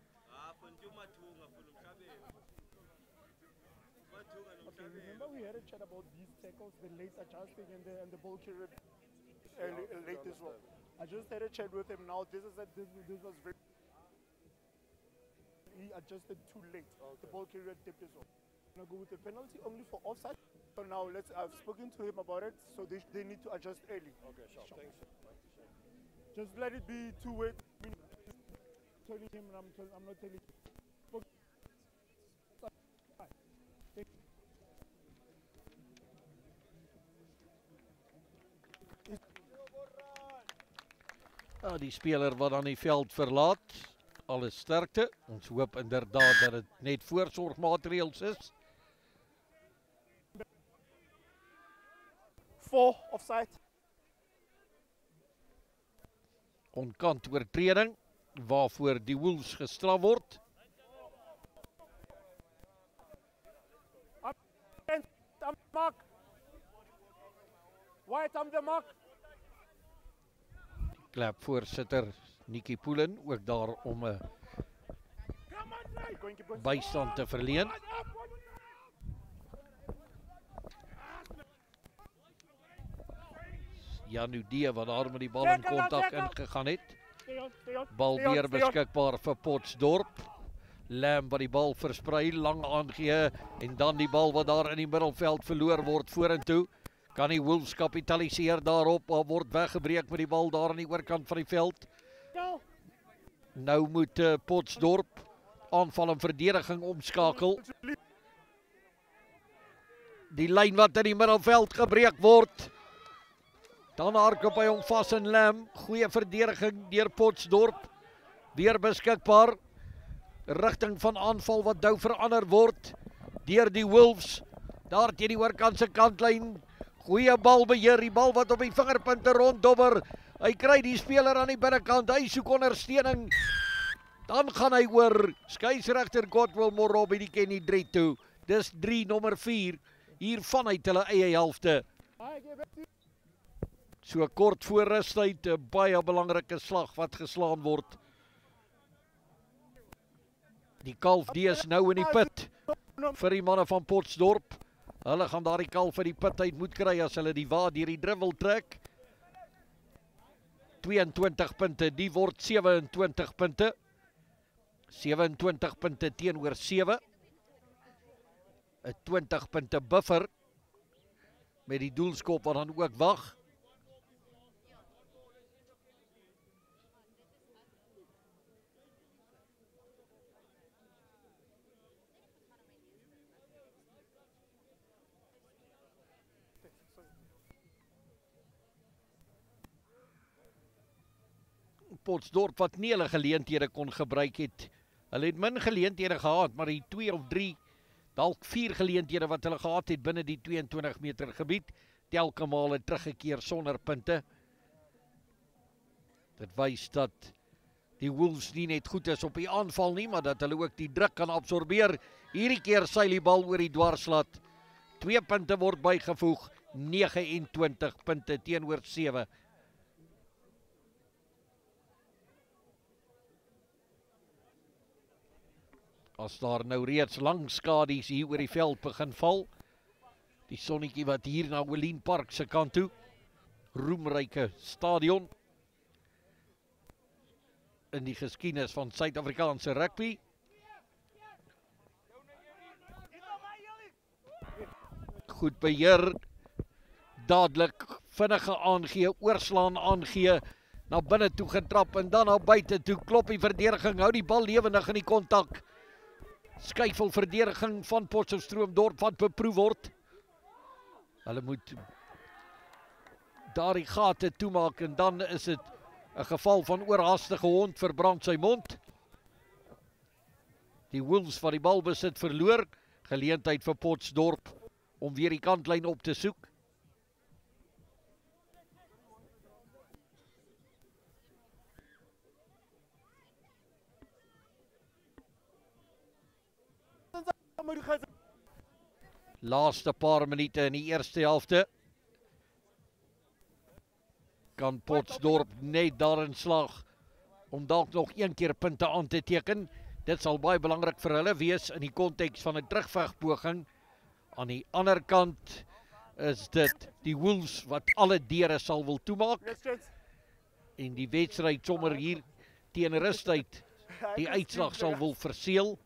Okay, remember we had a chat about these tackles, the late adjusting and the ball carrier late as well. I just had a chat with him now. This was very. He adjusted too late. The ball carrier dipped as well. I'm gonna go with the penalty only for offside. So now I've spoken to him about it, so they need to adjust early. Okay, sure. Thanks. Just let it be two-way. Telling him, and I'm not telling him. Ja, die speler wat dan die veld verlaat, alle sterkte. Ons hoop inderdaad dat dit net voorsorgmaatreëls is. 4 offside. Onkant oortreding waarvoor die Wolves gestraf word. I'm mark. White on the mark. Klapvoorsitter Nikki Poelen ook daar om 'n bystand te verleen. Janu Die wat daar met die bal in kontak ingegaan het. Bal weer beskikbaar vir Potchefstroom. Lam wat die bal versprei, lang aangee en dan die bal wat daar in die middelveld verloor word vorentoe. Kan die Wolves kapitaliseer daarop, of word weggebreek met die bal daar aan die oorkant van die veld. Nou moet Potchefstroom aanval en verdediging omskakel. Die lyn wat in die middelveld gebreek word. Dan hardloop hy hom vas in Lam. Goeie verdediging deur Potchefstroom. Weer beskikbaar. Rigting van aanval wat nou verander word deur die Wolves. Daar teen die oorkant se kantlyn. Goeie balbeheer, die bal wat op die vingerpunte ronddobber. Hy kry die speler aan die binnekant, hy soek ondersteuning. Dan gaan hy oor. Skeieregter Godwill Morobi die ken die 3 toe. Dis 3 nommer 4 hier vanuit hulle eie helfte. So kort voor rustyd 'n baie belangrike slag wat geslaan word. Die kalf die is nou in die put vir die manne van Potchefstroom. Hulle gaan daardie kalf uit die put uit moet kry as hulle die wa deur die dribbel trek. 22 punte, die word 27 punte. 27 punte teenoor 7. 'n 20 punte buffer met die doelskop wat dan ook wag. Potchefstroom wat nie hulle geleenthede kon gebruik het. Hulle het min geleenthede gehad, maar die 2 of 3, dalk 4 geleenthede wat hulle gehad het binne die 22 meter gebied, telke male teruggekeer sonder punte. Dit wys dat die Wolves nie net goed is op die aanval nie, maar dat hulle ook die druk kan absorbeer. Hierdie keer seil die bal oor die dwarslat. 2 punte word bygevoeg, 29 punte teenoor 7. As daar nou reeds lang skadies hier oor die veld begin val. Die sonnetjie wat hier na Wellin Park se kant toe. Roemryke stadion. In die geskiedenis van Suid-Afrikaanse rugby. Goed beheer. Dadelik vinnige aangee, oorslaan aangee na binne toe getrap en dan na buite toe. Klop die verdediging, hou die bal lewendig in die kontak. Skuifel verdediging van Potchefstroom Dorp wat beproef word. Hulle moet daar die gate toemaak en dan is dit 'n geval van oorhaastige hond verbrand sy mond. Die Wolves wat die bal besit verloor. Geleentheid vir Potchefstroom om weer die kantlyn op te soek. Laaste paar minute in die eerste helfte. Kan Potchefstroom net daarin slaag om dalk nog een keer punte aan te teken. Dit sal baie belangrik vir hulle wees in die konteks van 'n terugvegpoging. Aan die ander kant is dit die Wolves wat alle deure sal wil toemaak. En die wedstryd sommer hier teen rustyd die uitslag sal wil verseël.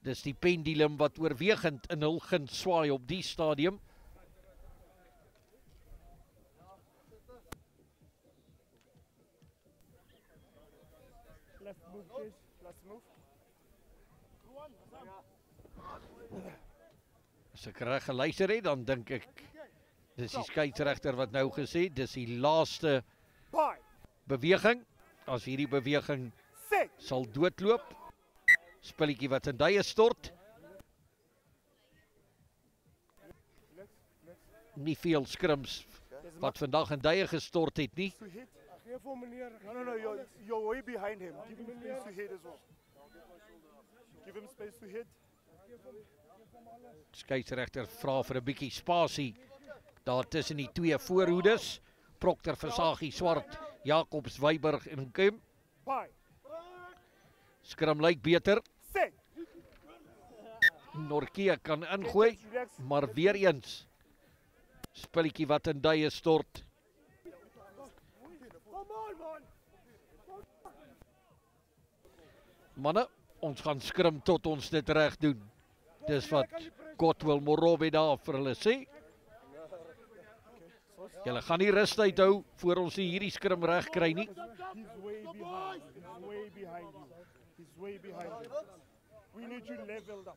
Dis die pendulum wat oorwegend in hul guns swaai op die stadium. As ek reg geluister het, dan dink ek dis die skeieregter wat nou gesê, dis die laaste beweging. As hierdie beweging sal doodloop, spilletjie wat in duie stort. Nie veel skrims wat vandag in duie gestort het nie. No, you're way behind him. Give him space to hit as well. Give him space to hit. Skeieregter vra vir 'n bietjie spasie daar tussen die twee voorhoedes. Proctor Versaghi Swart, Jacobs Weiberg en Kim. Skram lyk beter. Nortje kan ingooi, maar weer eens spilletjie wat in duie stort. Manne, ons gaan skrim tot ons dit reg doen. Dis wat Godwill Morobe daar vir hulle sê. Julle gaan nie rust uithou voor ons hierdie skrim reg kry nie. He's way behind you. We need you leveled up.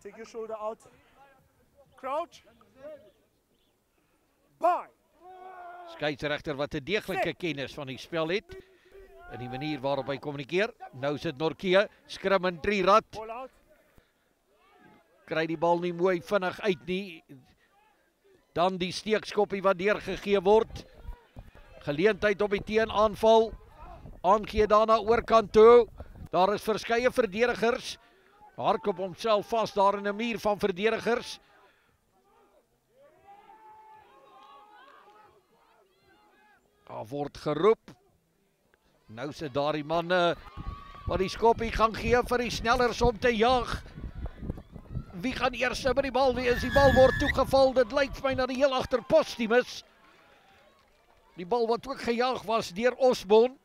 Take your shoulder out. Crouch. Bye. Skeieregter wat 'n deeglike kennis van die spel het. In die manier waarop hy kommunikeer. Nou sit Nortje, skrim in 3 rad. Kry die bal nie mooi vinnig uit nie. Dan die steekskoppie wat deurgegee word. Geleentheid op die teenaanval. Aangee daarna oorkant toe. Daar is verskeie verdedigers. Hardloop homself vas daar in 'n muur van verdedigers. Daar word geroep. Nou sit daar die manne wat die skoppie gaan gee vir die snellers om te jag. Wie gaan eers by die bal wees? Die bal word toegeval. Dit lyk vir my na die heel agter Postumus. Die bal wat ook gejaag was deur Osborne.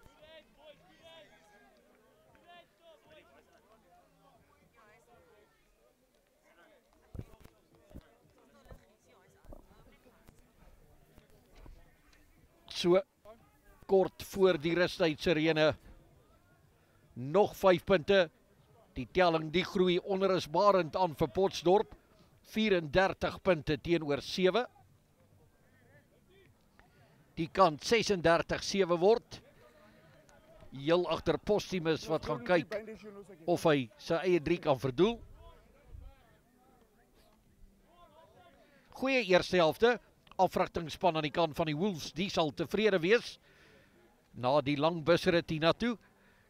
So kort voor die rusttydsirene. Nog 5 punte. Die telling die groei onrusbarend aan vir Potchefstroom. 34 punte teenoor 7. Die kan 36-7 word. Heel agter Postumus wat gaan kyk of hy sy eie 3 kan verdoel. Goeie eerste helfte. Afrigtingsspan aan die kant van die Wolves, die sal tevrede wees. Na die lang busrit hiernatoe.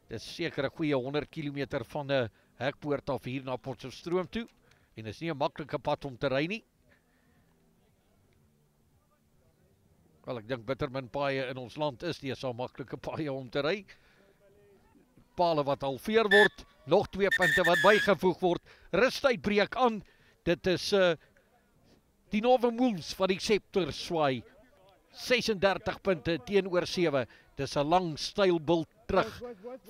Dit is seker 'n goeie 100 km van 'n hekpoort af hier na Potchefstroom toe. En is nie 'n maklike pad om te ry nie. Wel, ek dink bitter min paaie in ons land is die so maklike paaie om te ry. Pale wat halveer word, nog 2 punte wat bygevoeg word. Rustyd breek aan. Dit is die Northern Wolves wat die scepter swaai. 36 punte teenoor 7. Dis 'n lang stylbult terug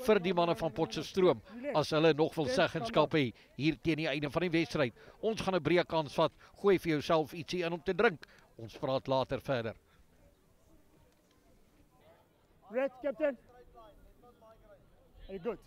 vir die manne van Potchefstroom as hulle nog wil seggenskap hê hier teen die einde van die wedstryd. Ons gaan 'n breek kans vat. Gooi vir jouself ietsie in om te drink. Ons praat later verder. Red, captain. Are you good?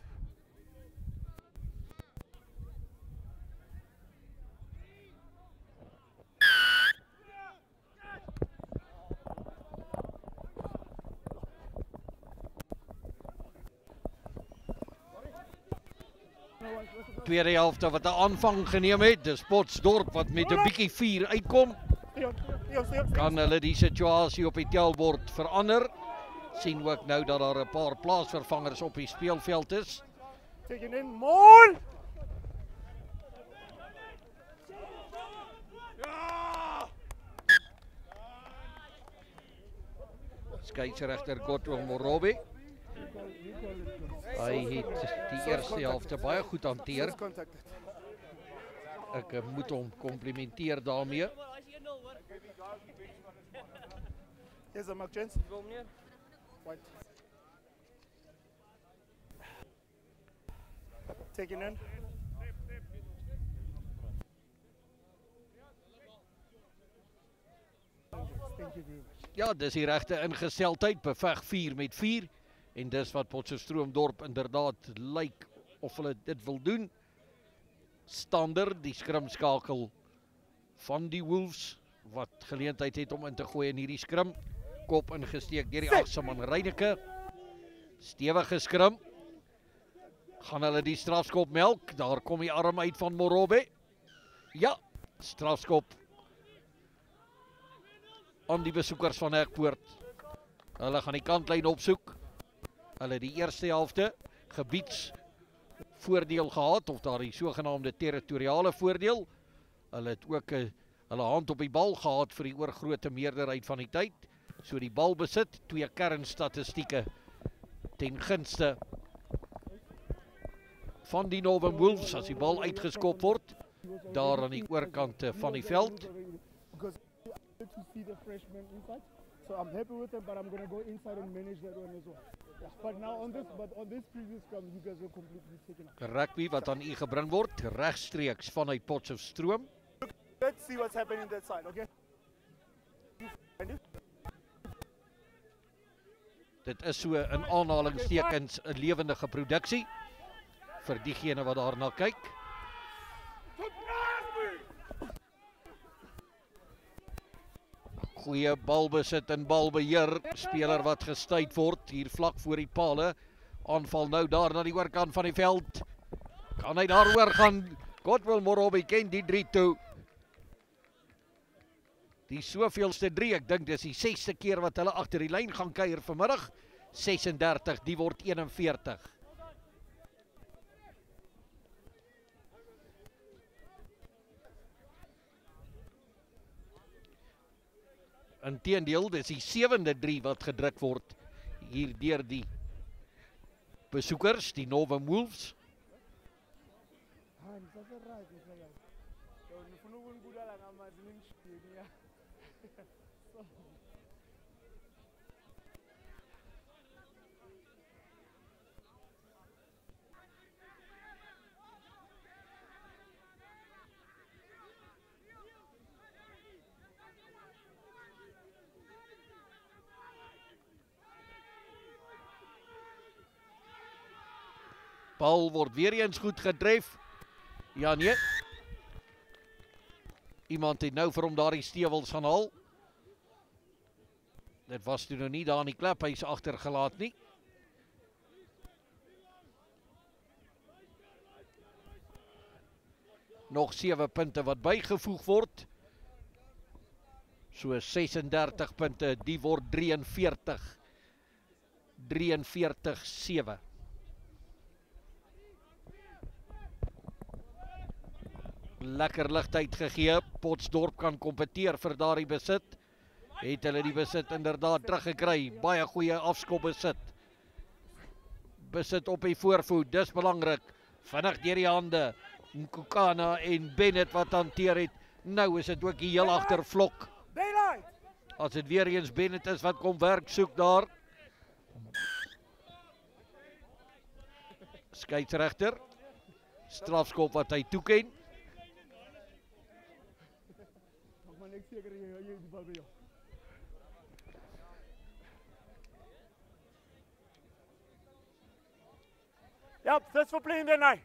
Tweede helfte wat 'n aanvang geneem het. Dis Potchefstroom wat met 'n bietjie vuur uitkom. Kan hulle die situasie op die tellbord verander? Sien ook nou dat daar 'n paar plaasvervangers op die speelveld is. Taking in more. Skeieregter Godwin Morobe. Hy het die eerste helfte baie goed hanteer. Ek moet hom komplimenteer daarmee. Here's a Mark Jens. White. Taking in. Thank you very much. Ja, dis die regte ingesteldheid, beveg 4 met 4 en dis wat Potchefstroom inderdaad lyk of hulle dit wil doen. Stander, die skrimskakel van die Wolves wat geleentheid het om in te gooi in hierdie skrim. Kop ingesteek deur die agste man Reyneke. Stewige skrim. Gaan hulle die strafskop melk? Daar kom die arm uit van Morobe. Ja, strafskop aan die besoekers van Hekpoort. Hulle gaan die kantlyn opsoek. Hulle die eerste helfte gebiedsvoordeel gehad, of daar die sogenaamde territoriale voordeel. Hulle het ook hulle hand op die bal gehad vir die oorgrote meerderheid van die tyd. So die bal besit, 2 kernstatistieke ten gunste van die Northern Wolves as die bal uitgeskop word, daar aan die oorkant van die veld. To see the freshman inside, so I'm happy with it, but I'm going to go inside and manage that one as well. Yeah, but now on this previous scrum, you guys were completely taken out. Rugby wat aan u gebring word, regstreeks vanuit Potchefstroom. Let's see what's happening on that side, okay? Dit is so in aanhalingstekens 'n lewendige produksie vir diegene wat daarna kyk. Goeie balbesit en balbeheer, speler wat gestuit word hier vlak voor die pale. Aanval nou daar na die oorkant van die veld. Kan hy daaroor gaan? Godwin Morobe ken die 3 toe. Die soveelste 3, ek dink dis die 6ste keer wat hulle agter die lyn gaan kuier vanmiddag. 36, die word 41. Inteendeel, dis die 7de 3 wat gedruk word hier deur die besoekers, die Northern Wolves. Bal word weer eens goed gedref. Ja nee. Iemand het nou vir hom daardie stewels gaan haal. Dit was toe nou nie daar in die klaphuis agtergelaat nie. Nog 7 punte wat bygevoeg word. So 36 punte, die word 43. 43-7. Lekker ligtheid gegee, Potchefstroom kan kompeteer vir daardie besit. Het hulle die besit inderdaad teruggekry, baie goeie afskop besit. Besit op die voorvoet, dis belangrik. Vinnig deur die hande, Nkukana en Bennett wat hanteer het. Nou is dit ook die heel agter vlok. As dit weer eens Bennett is wat kom werk soek daar. Skeieregter, strafskop wat hy toeken. Yep, that's for playing the night.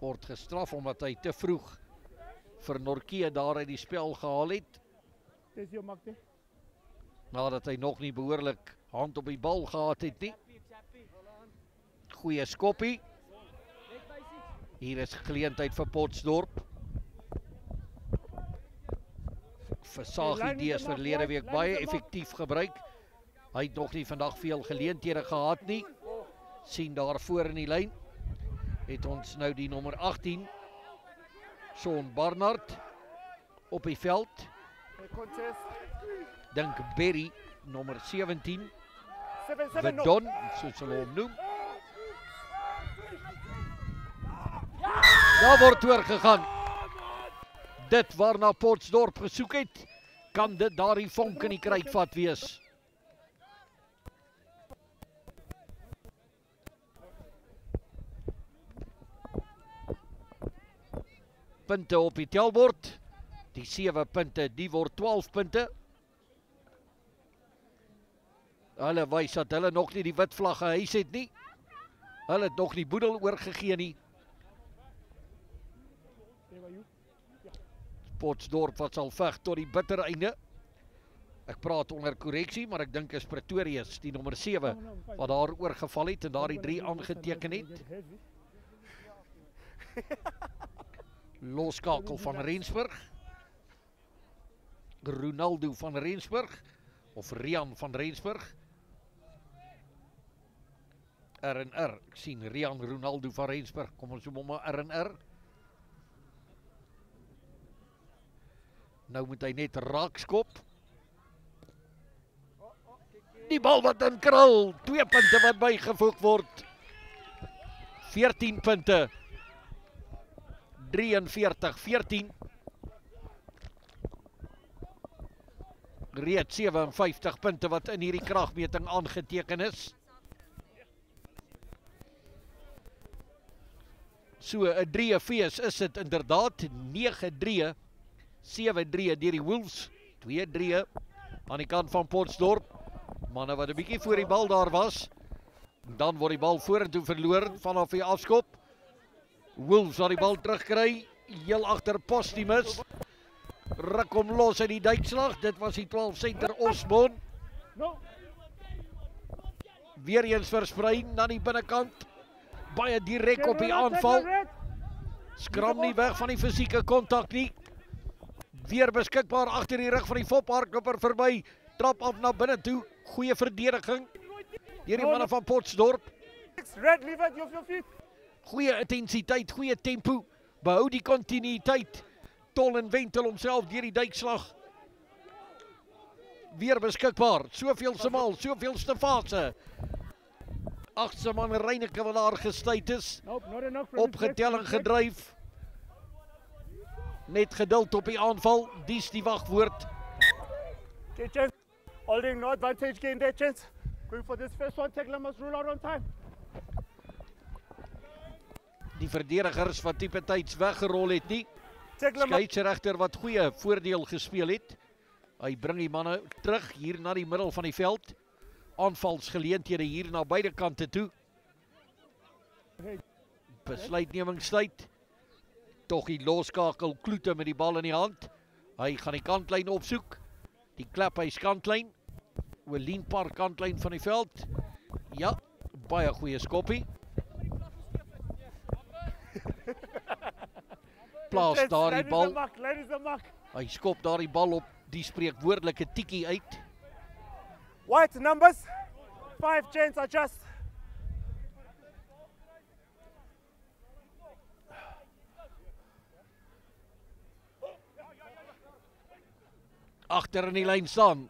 Word gestraf omdat hy te vroeg vir Nortje daar uit die spel gehaal het. Dis jou makte. Nadat hy nog nie behoorlik hand op die bal gehad het nie. Goeie skoppie. Hier is geleentheid vir Potchefstroom. Versaagie Dees verlede week baie effektief gebruik. Hy het nog nie vandag veel geleenthede gehad nie. Sien daar voor in die lyn. Het ons nou die nommer 18, Sean Barnard, op die veld. Dink Berry, nommer 17, Vedon, soos hulle hom noem. Daar word oorgegaan. Dit waarna Potchefstroom gesoek het, kan dit daardie vonk in die kruitvat wees. Punte op die telbord, die 7 punte, die word 12 punte. Hulle wys dat hulle nog nie die wit vlag gehuis het nie. Hulle het nog nie boedel oorgegee nie. Potchefstroom wat sal veg tot die bitter einde. Ek praat onder korreksie, maar ek dink is Pretorius, die nommer 7, wat daar oorgeval het en daar die 3 aangeteken het. Loskakel van Rensburg, Ronaldo van Rensburg, of Rian van Rensburg. R&R, ek sien Rian Ronaldo van Rensburg, kom ons noem maar R&R. Nou moet hy net raak skop. Die bal wat in krul, 2 punte wat bygevoeg word. 14 punte. 43-14. Reeds 57 punte wat in hierdie kragmeting aangeteken is. So 'n 3 fees is dit inderdaad. 9-3, 7-3 deur die Wolves, 2-3 aan die kant van Potchefstroom. Manne wat 'n bietjie voor die bal daar was. Dan word die bal vorentoe verloor vanaf die afskop. Wolves sal die bal terugkry, heel agter Postumus. Ruk hom los in die duikslag, dit was die 12 center Osborne. Weer eens versprei na die binnekant. Baie direk op die aanval. Skram nie weg van die fisieke kontak nie. Weer beskikbaar agter die rug van die Fop hardloper verby. Trap af na binne toe. Goeie verdediging deur die manne van Potchefstroom. Red, leave it, your feet. Goeie intensiteit, goeie tempo. Behou die kontinuïteit. Tol en wentel homself deur die duikslag. Weer beskikbaar. Soveelste maal, soveelste fase. 8ste man Reineke wat daar gestuit is. Opgetelling gedryf. Net geduld op die aanval. Dis die wagwoord. Okay, chance. Holding no advantage, gain that chance. Going for this first one, tackler must rule out on time. Die verdedigers wat tipe tyds weggerol het nie. Skeieregter wat goeie voordeel gespeel het. Hy bring die manne terug hier na die middel van die veld. Aanvalsgeleenthede hier na beide kante toe. Besluitnemingstyd. Tog die loskakel Kloete met die bal in die hand. Hy gaan die kantlyn opsoek. Die Klaphuis kantlyn. Oline Park kantlyn van die veld. Ja, baie goeie skoppie. Plaas daar die bal. Hy skop daar die bal op die spreekwoordelike tikkie uit. White numbers. 5 chains adjust. Agter in die lyn staan.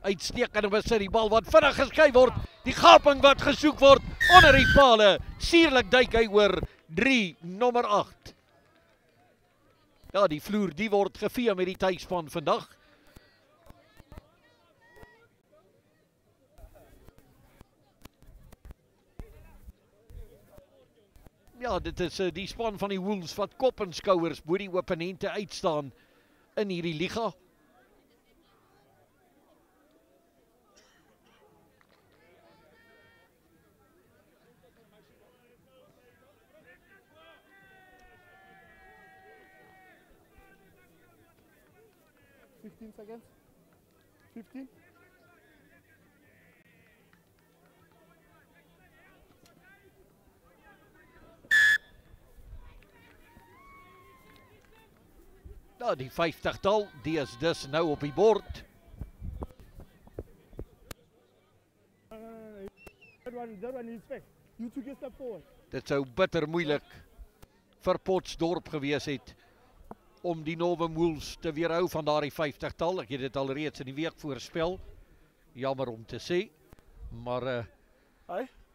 Uitstekende besit die bal wat vinnig geskei word. Die gaping wat gesoek word onder die pale. Suurlik duik hy oor 3 nommer 8. Ja, die vloer die word gevee met die tuisspan vandag. Ja, dit is die span van die Wolves wat kop en skouers bo die opponente uitstaan in hierdie liga. 15 seconds. 15. Nou, die 50-tal, die is dus nou op die bord. That one is back. You took a step forward. Dit sou bitter moeilik vir Potchefstroom gewees het om die Novum Wolves te weerhou van daardie 50-tal. Ek het dit al reeds in die week voorspel. Jammer om te sê, maar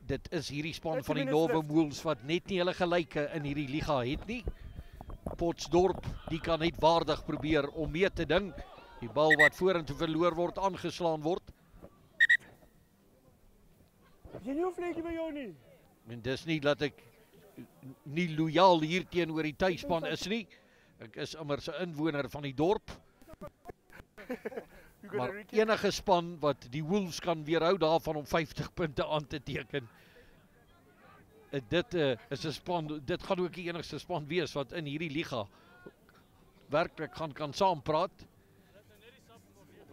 dit is hierdie span van die Novum Wolves wat net nie hulle gelyke in hierdie liga het nie. Potchefstroom, die kan net waardig probeer om mee te ding. Die bal wat vorentoe verloor word, aangeslaan word. Jy nie vlekie by jou nie. En dis nie dat ek nie loyaal hier teenoor die tuisspan is nie. Ek is immers 'n inwoner van die dorp. Maar enige span wat die Wolves kan weerhou daarvan om 50 punte aan te teken. Dit is 'n span, dit gaan ook die enigste span wees wat in hierdie liga werklik kan saampraat.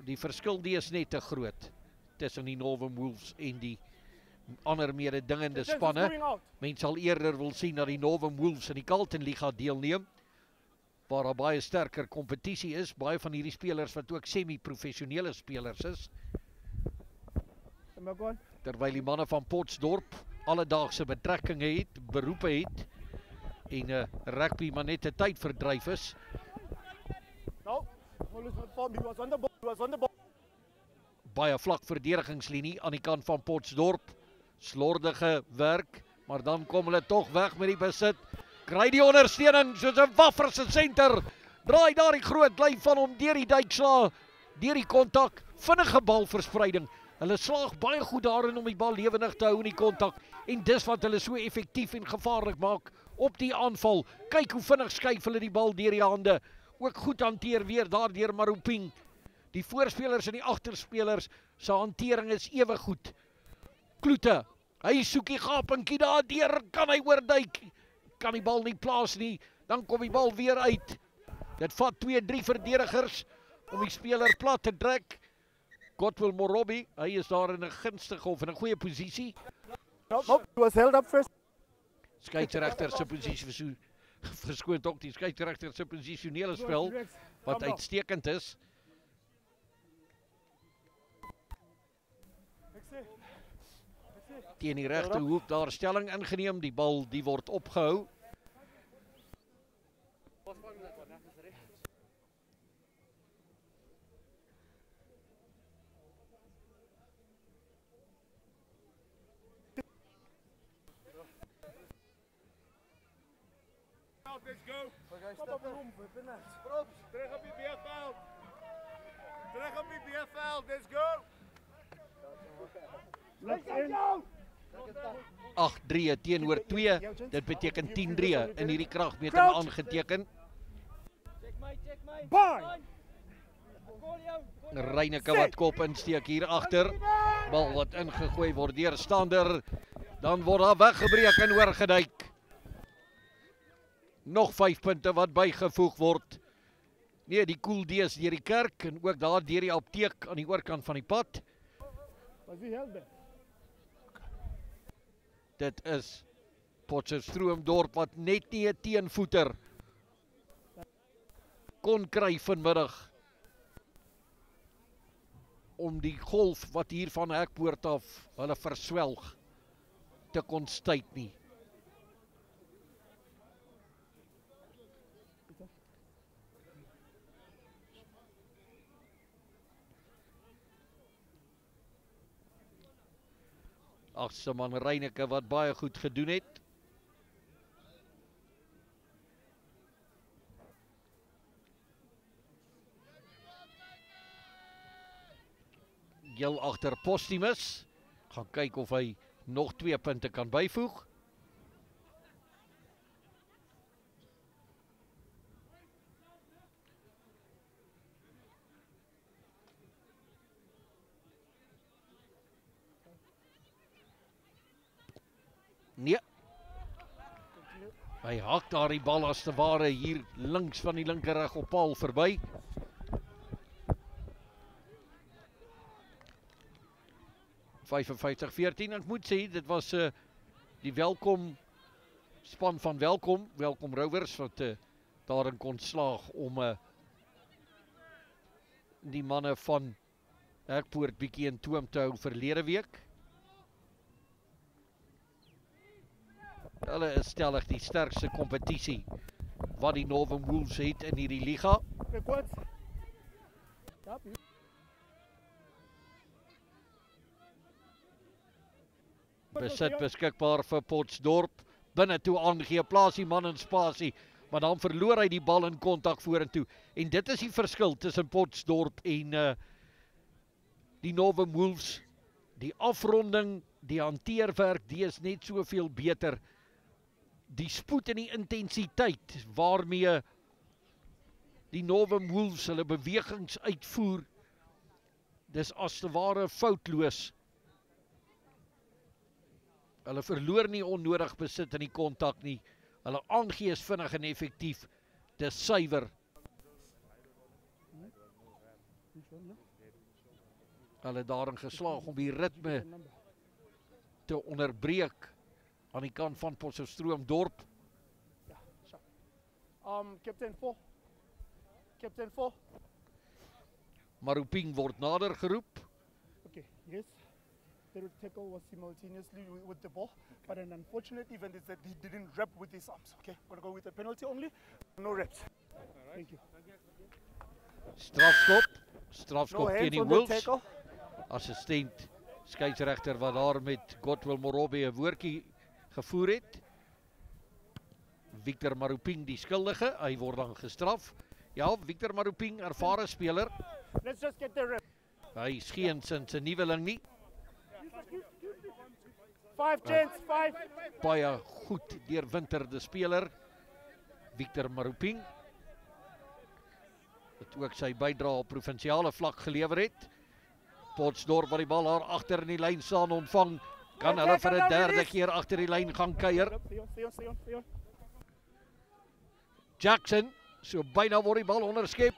Die verskil die is net te groot tussen die Novum Wolves en die ander mededingende spanne. Mens sal eerder wil sien dat die Novum Wolves in die Carlton Liga deelneem, waar daar baie sterker kompetisie is, baie van hierdie spelers wat ook semi-professionele spelers is. Terwyl die manne van Potchefstroom alledaagse betrekkinge het, beroepe het, en rugby maar net 'n tydverdryf is. Baie vlak verdedigingslinie aan die kant van Potchefstroom. Slordige werk, maar dan kom hulle tog weg met die besit. Kry die ondersteuning soos 'n wafferse senter. Draai daar die groot lyf van hom deur die duikslaa, deur die kontak, vinnige balverspreiding. Hulle slaag baie goed daarin om die bal lewendig te hou in die kontak. En dis wat hulle so effektief en gevaarlik maak op die aanval. Kyk hoe vinnig skuif hulle die bal deur die hande. Ook goed hanteer weer daardeur Maroping. Die voorspelers en die agterspelers se hantering is ewe goed. Kloete, hy soek die gapinkie daardeur, kan hy oorduik, kan die bal nie plaas nie, dan kom die bal weer uit. Dit vat 2-3 verdedigers om die speler plat te trek. Godwill Morobi, hy is daar in 'n gunstige of in 'n goeie posisie. Nope, was held up first. Skeieregter se posisie verskoon ook die skeieregter se posisionele spel wat uitstekend is. Teen die regte hoek daar stelling ingeneem, die bal die word opgehou. Let's go. Terug op die beerveld. Terug op die beerveld. Let's go. 8-3 teenoor 2. Dit beteken 10-3 in hierdie kragmeting aangeteken. Reineke wat kop insteek hier agter. Bal wat ingegooi word deur Stander. Dan word daar weggebreek en oorgeduik. Nog 5 punte wat bygevoeg word. Nee, die Koel D's deur die kerk en ook daar deur die apteek aan die oorkant van die pad. Dit is Potchefstroom dorp wat net nie 'n teenvoeter kon kry vanmiddag om die golf wat hier van Hekpoort af hulle verswelg te kon stuit nie. Agste man Reineke wat baie goed gedoen het. Gil agter Postumus. Gaan kyk of hy nog 2 punte kan byvoeg. Nee. Hy hak daar die bal as te ware hier links van die linkerrug op paal verby. 55-14. Ek moet sê, dit was die welkom span van Welkom Rovers wat daarin kon slaag om die manne van Hekpoort bietjie in toom te hou verlede week. Hulle is stellig die sterkste kompetisie wat die Northern Wolves het in hierdie liga. Besit beskikbaar vir Potchefstroom. Binne toe aangee, plaas die man in spasie, maar dan verloor hy die bal in kontak vorentoe. En dit is die verskil tussen Potchefstroom en die Northern Wolves. Die afronding, die hanteerwerk, die is net soveel beter. Die spoed en die intensiteit waarmee die Northern Wolves hulle bewegings uitvoer, dis as te ware foutloos. Hulle verloor nie onnodig besit in die kontak nie. Hulle aangee is vinnig en effektief. Dis suiwer. Hulle daarin geslaag om die ritme te onderbreek aan die kant van Potchefstroom Dorp. Captain 4. Captain 4. Maruping word nader geroep. Okay, yes. The tackle was simultaneously with the ball, but an unfortunate event is that he didn't wrap with his arms. Okay, we're going to go with a penalty only, no wraps. Thank you. Strafskop teen die Wolves. Assistent skeieregter wat daar met Godwill Morobe 'n woordjie gevoer het. Victor Maruping die skuldige, hy word dan gestraf. Ja, Victor Maruping, ervare speler. Let's just get the rep. Hy is geensins 'n nuweling nie. 5 chance, 5. Baie goed deurwinterde speler, Victor Maruping. Wat ook sy bydrae op provinsiale vlak gelewer het. Potchefstroom wat die bal daar agter in die lyn staan ontvang, kan hulle vir 'n derde keer agter die lyn gaan kuier. Jackson, so byna word die bal onderskep.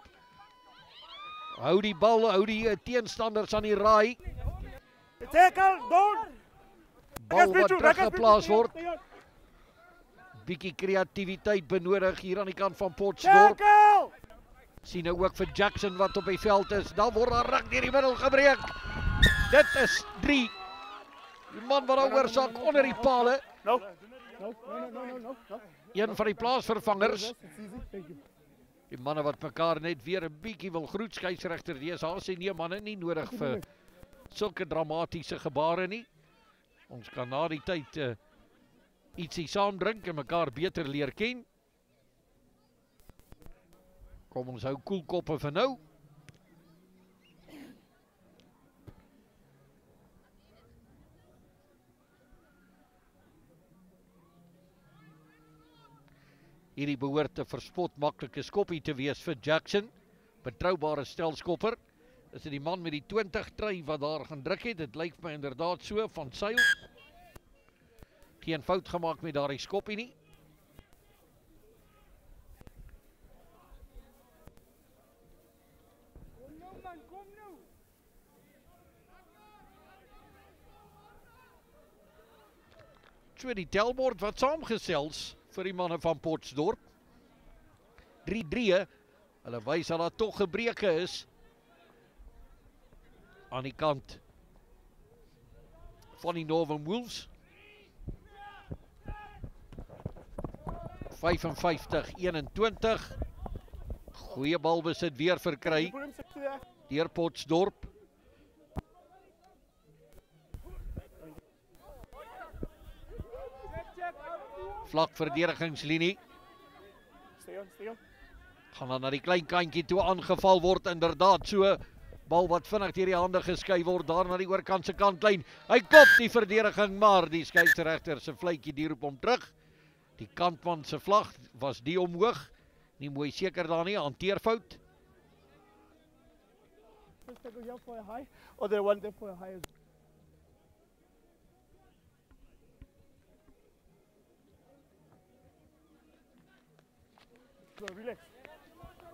Hou die bal, hou die teenstanders aan die raai. Tackle, down. Bal wat teruggeplaas word. Bietjie kreatiwiteit benodig hier aan die kant van Potchefstroom. Sien nou ook vir Jackson wat op die veld is. Dan word daar ruk deur die middel gebreek. Dit is 3. Die man wat daar oorsak onder die pale. No. Een van die plaasvervangers. Die manne wat mekaar net weer 'n bietjie wil groet. Skeieregter DSH sê nee manne, nie nodig vir sulke dramatiese gebare nie. Ons kan na die tyd ietsie saam drink en mekaar beter leer ken. Kom ons hou koelkoppe vir nou. Hierdie behoort 'n verspot maklike skoppie te wees vir Jackson. Betroubare stelskopper. Is dit die man met die 20 try wat daar gaan druk het? Dit lyk my inderdaad so van Seil. Geen fout gemaak met daardie skoppie nie. So die telbord wat saamgesels vir die manne van Potchefstroom. 3-3. Hulle wys dat daar tog gebreke is aan die kant van die Northern Wolves. 55-21. Goeie balbesit weer verkry deur Potchefstroom. Vlak verdedigingslinie. Gaan dan na die klein kantjie toe aangeval word, inderdaad so. Bal wat vinnig deur die hande geskei word, daar na die oorkant se kantlyn. Hy kop die verdediging, maar die skeieregter se vletjie die roep hom terug. Die kantman se vlag was die omhoog. Nie mooi seker daar nie, hanteerfout. Or they want them for a high. Relax.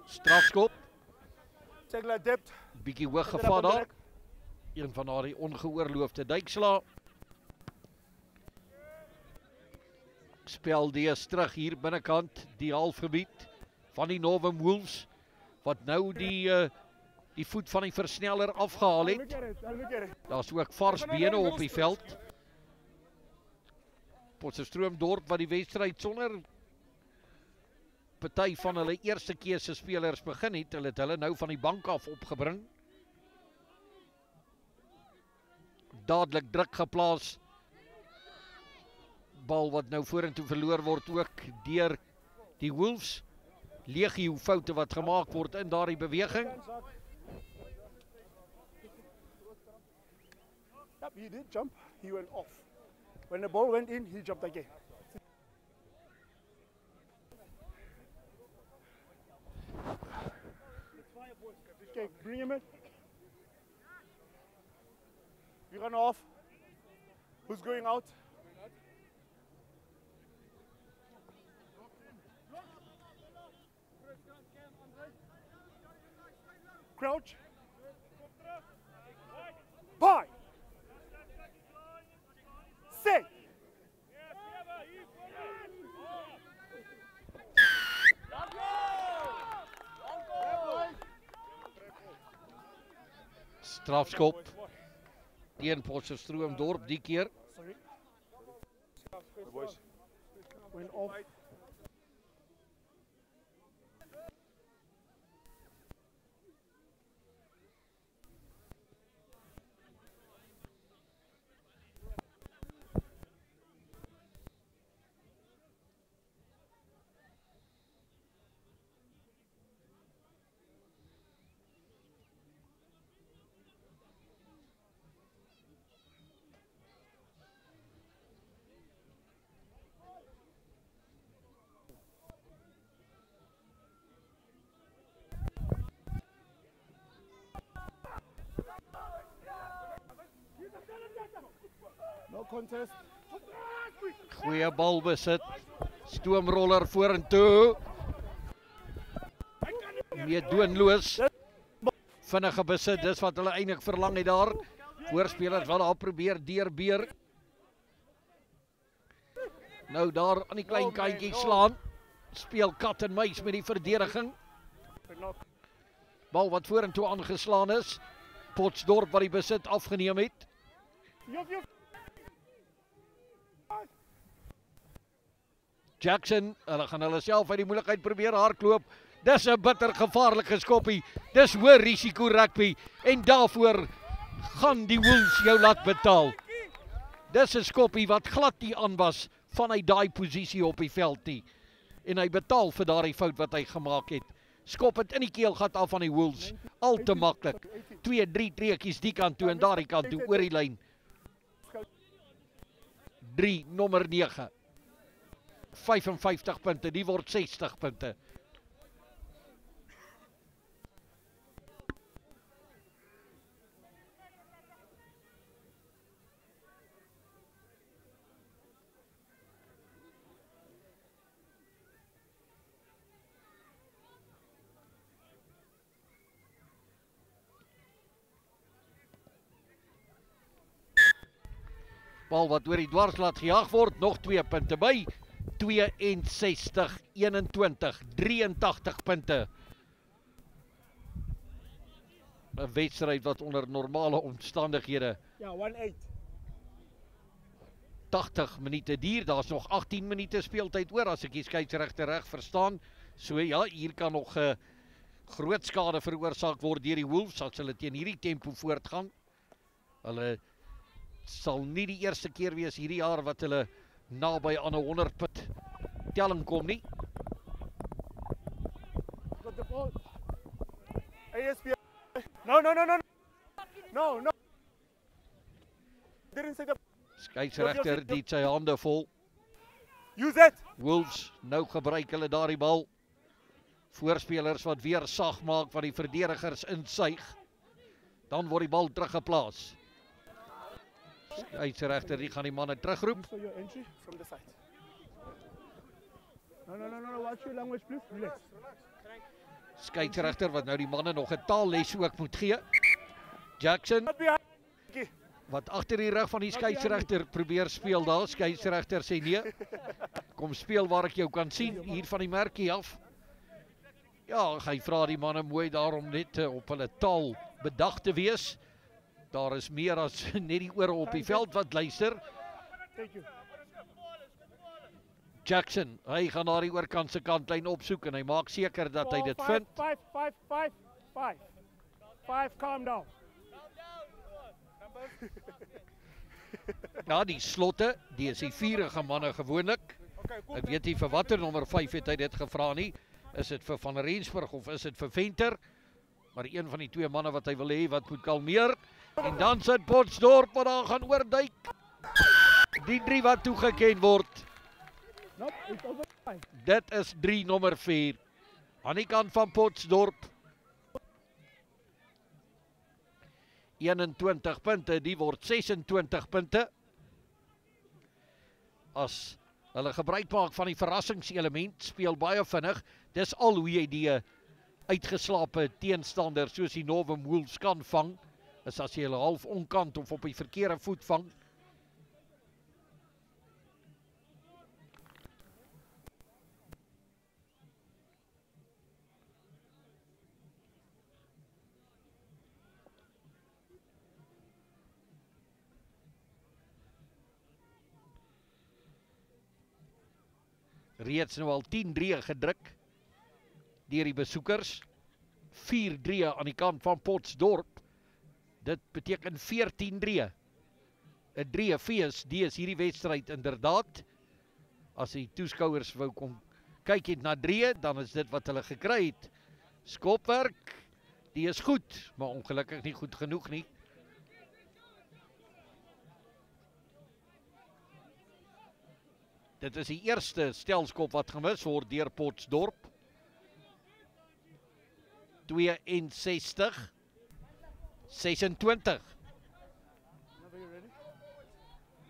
Strafskop. Tackle depth. Bietjie hoog gevat daar. Een van daardie ongeoorloofde duikslae. Spel dees terug hier binnekant die halfgebied van die Northern Wolves wat nou die voet van die versneller afgehaal het. Daar's ook vars bene op die veld. Potchefstroom-Dorp wat die wedstryd sonder party van hulle eerste keuse spelers begin het. Hulle het hulle nou van die bank af opgebring. Dadelik druk geplaas. Bal wat nou vorentoe verloor word ook deur die Wolves. Legio foute wat gemaak word in daardie beweging. Yep, he did jump. He went off. When the ball went in, he jumped again. Okay, bring him in. You run off. Who's going out? Crouch. Bye. Sit. Strafskop teen Potchefstroom-Dorp die keer. Sorry. Went off. No contest. Goeie balbesit. Stoomroller vorentoe. Meedoenloos. Vinnige besit, dis wat hulle eintlik verlang het daar. Voorspelers wat daar probeer deurbeer. Nou daar aan die klein kantjie slaan. Speel kat en muis met die verdediging. Bal wat vorentoe aangeslaan is. Potchefstroom wat die besit afgeneem het. Jackson, hulle gaan hulle self uit die moeilikheid probeer hardloop. Dis 'n bitter gevaarlike skoppie. Dis hoë risiko rugby en daarvoor gaan die Wolves jou laat betaal. Dis 'n skoppie wat glad nie aan was vanuit daai posisie op die veld nie. En hy betaal vir daardie fout wat hy gemaak het. Skop het in die keelgat af van die Wolves. Al te maklik. 2-3 treetjies die kant toe en daardie kant toe oor die lyn. 3 nommer 9. 55 punte, die word 60 punte. Bal wat oor die dwarslaat gejaag word, nog 2 punte by. 62, 21, 83 punte. 'n wedstryd wat onder normale omstandighede 1-8. 80 minute duur. Daar's nog 18 minute speeltyd oor as ek die skeieregter reg verstaan. So ja, hier kan nog groot skade veroorsaak word deur die Wolves as hulle teen hierdie tempo voortgaan. Hulle sal nie die eerste keer wees hierdie jaar wat hulle naby aan 'n 100 punt telling kom nie. Got the ball. ASP. No. No. Didn't say the. Skeieregter die sy hande vol. Use it. Wolves nou gebruik hulle daardie bal. Voorspelers wat weer sag maak wat die verdedigers insuig. Dan word die bal teruggeplaas. Skeieregter die gaan die manne terugroep. For your entry from the side. No. Watch your language, please. Relax. Skeieregter wat nou die manne nog 'n taalles ook moet gee. Jackson. Wat agter die rug van die skeieregter probeer speel daar. Skeieregter sê nee. Kom speel waar ek jou kan sien, hier van die merkie af. Ja, hy vra die manne mooi daarom net op hulle taal bedag te wees. Daar is meer as net die ore op die veld wat luister. Jackson, hy gaan na die oorkant se kantlyn opsoek en hy maak seker dat hy dit vind. 5, calm down. Ja, die slotte, die is die vierige manne gewoonlik. Ek weet nie vir watter nommer 5 het hy dit gevra nie. Is dit vir Van Rensburg of is dit vir Venter? Maar een van die twee manne wat hy wil hê wat moet kalmeer. En dan sit Potchefstroom wat daar gaan oorduik. Die 3 wat toegeken word. Dit is 3 nommer 4. Aan die kant van Potchefstroom. 21 punte, die word 26 punte. As hulle gebruik maak van die verrassingselement, speel baie vinnig. Dis al hoe jy die uitgeslape teenstander soos die Northern Wolves kan vang. Is as jy hulle half onkant of op die verkeerde voet vang. Reeds nou al 10-3 gedruk deur die besoekers. 4-3 aan die kant van Potchefstroom. Dit beteken 14-3. 'n 3-fees, die is hierdie wedstryd inderdaad. As die toeskouers wou kom kyk het na 3, dan is dit wat hulle gekry het. Skopwerk, die is goed, maar ongelukkig nie goed genoeg nie. Dit is die eerste stelskop wat gemis word deur Potchefstroom. 62-26.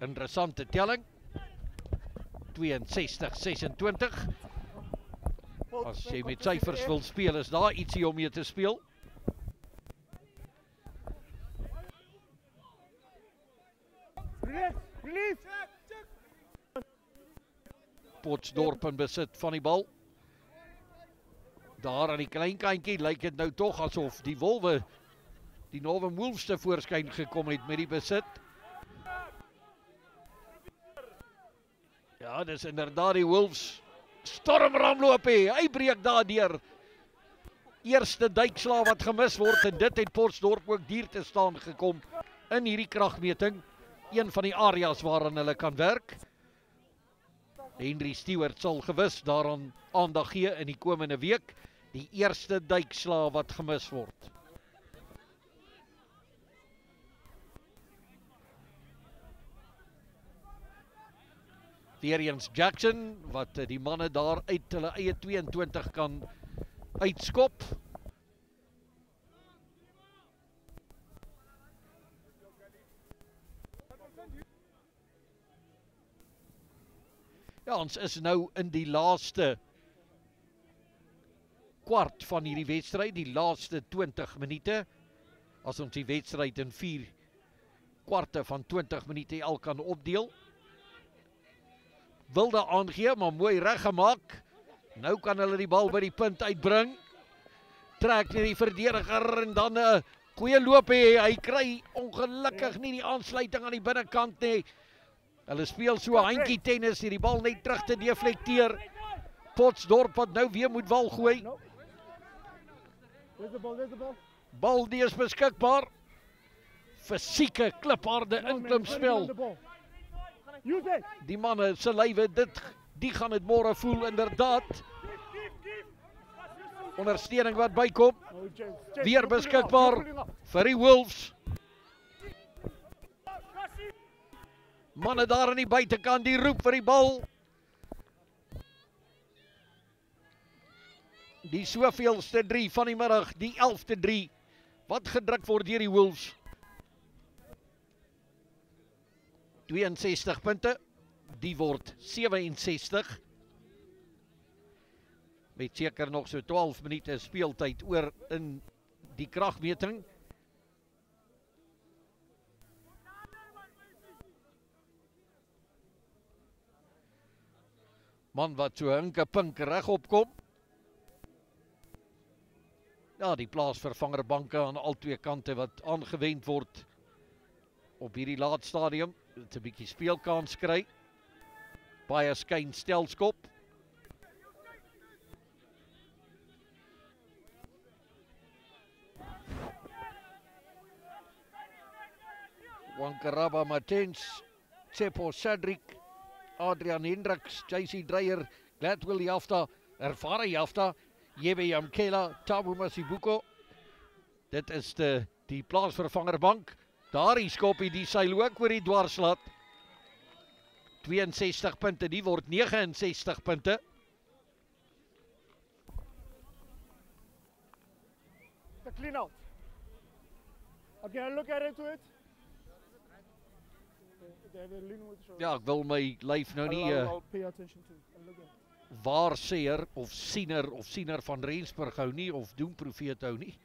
Interessante telling. 62-26. As jy met syfers wil speel, is daar ietsie om mee te speel. Potchefstroom in besit van die bal. Daar aan die klein kantjie lyk dit nou tog asof die Wolwe, die Northern Wolves te voorskyn gekom het met die besit. Ja, dis inderdaad die Wolves. Stormramloop hy breek daardeur. Eerste duikslaaf wat gemis word en dit het Potchefstroom ook duur te staan gekom in hierdie kragmeting. Een van die areas waarin hulle kan werk. Henry Stewart sal gewis daaraan aandag gee in die komende week. Die eerste duikslaaf wat gemis word. Weereens Jackson wat die manne daar uit hulle eie 22 kan uitskop. Ja, ons is nou in die laaste kwart van hierdie wedstryd, die laaste 20 minute. As ons die wedstryd in 4 kwarte van 20 minute al kan opdeel. Wilde aangee, maar mooi reggemaak. Nou kan hulle die bal by die punt uitbring. Trek deur die verdediger en dan 'n goeie loop hê. Hy kry ongelukkig nie die aansluiting aan die binnekant nie. Hulle speel so handjie tennis, die bal net terug te deflekteer. Potchefstroom wat nou weer moet wal gooi. Bal die is beskikbaar. Fisieke klipharde inklimspel. Die manne se lywe, die gaan dit môre voel inderdaad. Ondersteuning wat bykom. Weer beskikbaar vir die Wolves. Manne daar aan die buitekant, die roep vir die bal. Die soveelste 3 van die middag, die 11de 3. Wat gedruk word deur die Wolves. 62 punte, die word 67. Met seker nog so 12 minute speeltyd oor in die kragmeting. Man wat so hinke pink regop kom. Ja, die plaasvervangerbanke aan al twee kante wat aangewend word op hierdie laatstadium. Dit 'n bietjie speelkans kry. Baie skyn stelskop. Wankaraba Matens, Tsepo Cedric, Adrian Hendricks, JC Dreyer, Gladwell Jafta, Ervare Jafta, Jebe Yamkela, Tabu Masibuko. Dit is die plaasvervangerbank. Daar die skoppie die seil ook oor die dwarslat. 62 punte, die word 69 punte. The clean out. Okay, look at it to it. Ja, ek wil my lyf nou nie I'll pay attention to it. I'll look at it. waarseer of siener van Rensburg hou nie of doemprofeet hou nie.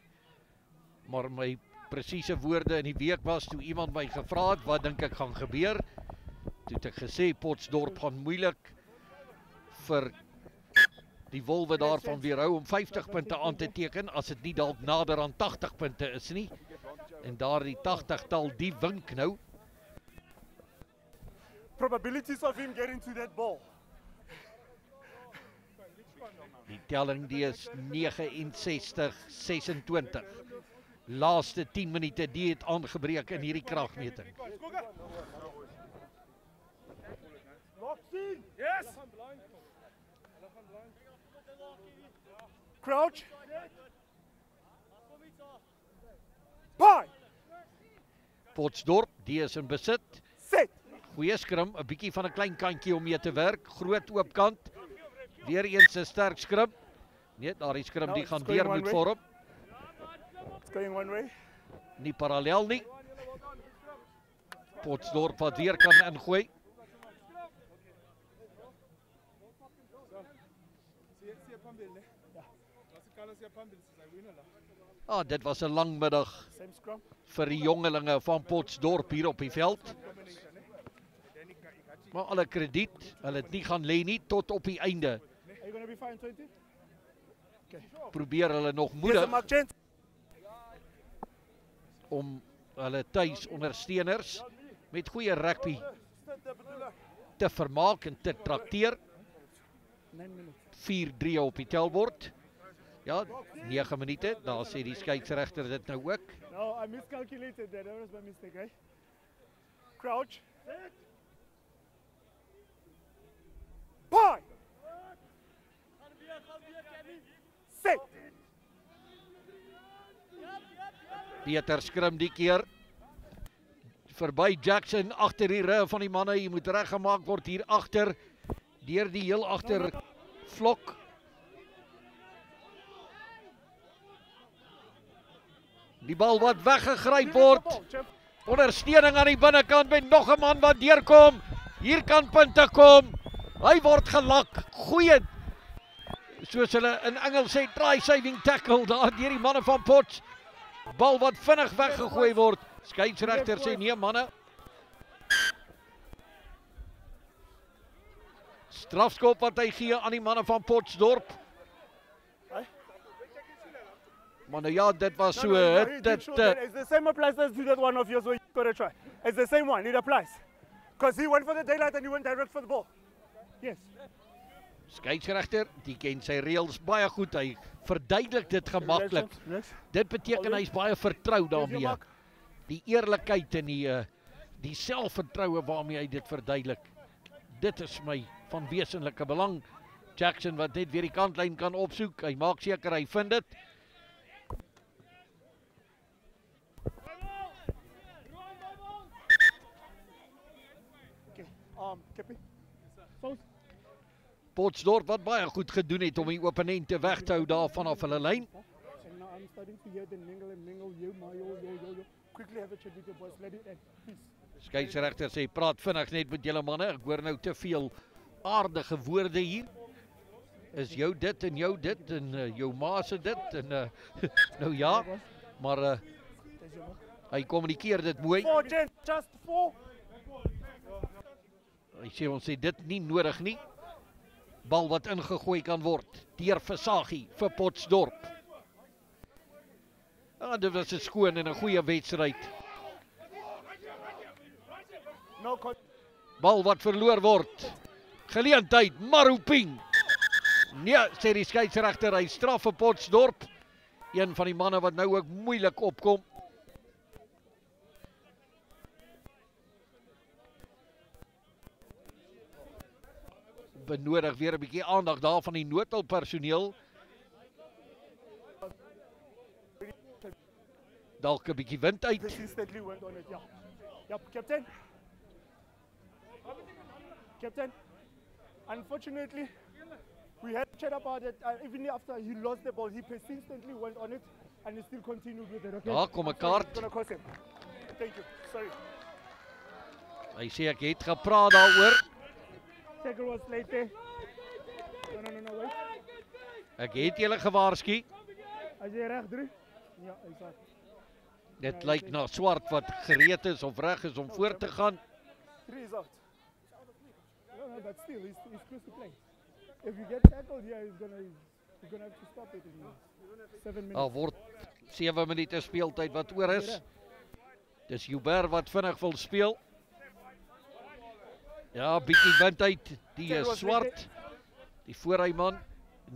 Maar my presiese woorde in die week was toe iemand my gevra het wat dink ek gaan gebeur. Toe het ek gesê Potchefstroom gaan moeilik vir die Wolwe daarvan weerhou om 50 punte aan te teken as dit nie dalk nader aan 80 punte is nie. En daardie 80-tal die wink nou. Probabilities of him getting to that ball. Die telling die is 69-26. Laaste 10 minute die het aangebreek in hierdie kragmeting. Yes. Crouch. Pie. Potchefstroom, die is in besit. Set. Goeie skrim, 'n bietjie van 'n klein kantjie om mee te werk. Groot oop kant. Weer eens 'n sterk skrim. Nee, daardie skrim die gaan weer moet vorm. It's going one way. Nie parallel nie. Potchefstroom wat weer kan ingooi. Dit was 'n lang middag Same scrum. vir die jongelinge van Potchefstroom hier op die veld. Maar alle krediet, hulle het nie gaan lê nie tot op die einde. Are you going to be fine, 20? Probeer hulle nog Here's moedig a mark chance. om hulle tuis ondersteuners met goeie rugby te vermaak en te trakteer. 9 minutes. 4-3 op die telbord. Ja, 9 minute, daar sê die skeieregter dit nou ook. No, I miscalculated that. That was my mistake, eh? Crouch. Pie. Set. Peter skrim die keer. Verby Jackson agter die ry van die manne. Hy moet reggemaak word hier agter deur die heel agter vlok. Die bal wat weggegryp word. Ondersteuning aan die binnekant met nog 'n man wat deurkom. Hier kan punte kom. Hy word gelak. Goeie, soos hulle in Engels sê, try saving tackle daar deur die manne van Potch. Bal wat vinnig weggegooi word. Skeieregter sê nee manne. Strafskop wat hy gee aan die manne van Potchefstroom. Maar nou ja, dit was so It's the same applies as to that one of yours where you got a try. It's the same one. It applies. Because he went for the daylight and he went direct for the ball. Yes. Skeieregter, die ken sy reëls baie goed. Hy verduidelik dit gemaklik. Dit beteken hy's baie vertrou daarmee. Die eerlikheid en die selfvertroue waarmee hy dit verduidelik. Dit is my van wesenlike belang. Jackson wat net weer die kantlyn kan opsoek. Hy maak seker hy vind dit. Okay. Kepi. Potchefstroom wat baie goed gedoen het om die opponente weg te hou daar vanaf hulle lyn. And now I'm starting to hear the mingle and mingle. Yo. Quickly have a chat with your boys. Let it end, please. Skeieregter sê praat vinnig net met julle manne. Ek hoor nou te veel aardige woorde hier. Is jou dit en jou dit en jou ma se dit en nou ja, maar hy kommunikeer dit mooi. 4 Jen, just 4. Hy sê ons sê dit nie nodig nie. Bal wat ingegooi kan word deur Versaghi vir Potchefstroom. Ja, dit was 'n skoon en 'n goeie wedstryd. No con Bal wat verloor word. Geleentheid, Maruping. Nee, sê die skeieregter, hy straf vir Potchefstroom. Een van die manne wat nou ook moeilik opkom. Benodig weer 'n bietjie aandag daar van die noodhulppersoneel. Dalk 'n bietjie wind uit. persistently went on it. Yeah. Yep, Captain. Captain. Unfortunately, we had chat about it. Even after he lost the ball, he persistently went on it and he still continued with it. Okay. Daar kom 'n I'm sorry, kaart. it's gonna cost him. Thank you. Sorry. Hy sê ek het gepraat daaroor. Tackle was late there. No, wait. Ek het julle gewaarsku. As jy reg 3? Ja, exact. Dit lyk na Swart wat gereed is of reg is om voort te gaan. 3 is out. No, but still, he's close to play. If you get tackled here, he's gonna have to stop it in 7 minutes. Daar word 7 minute speeltyd wat oor is. Dis Joubert wat vinnig wil speel. Ja, bietjie wind uit. Die is Swart. Die voorryman.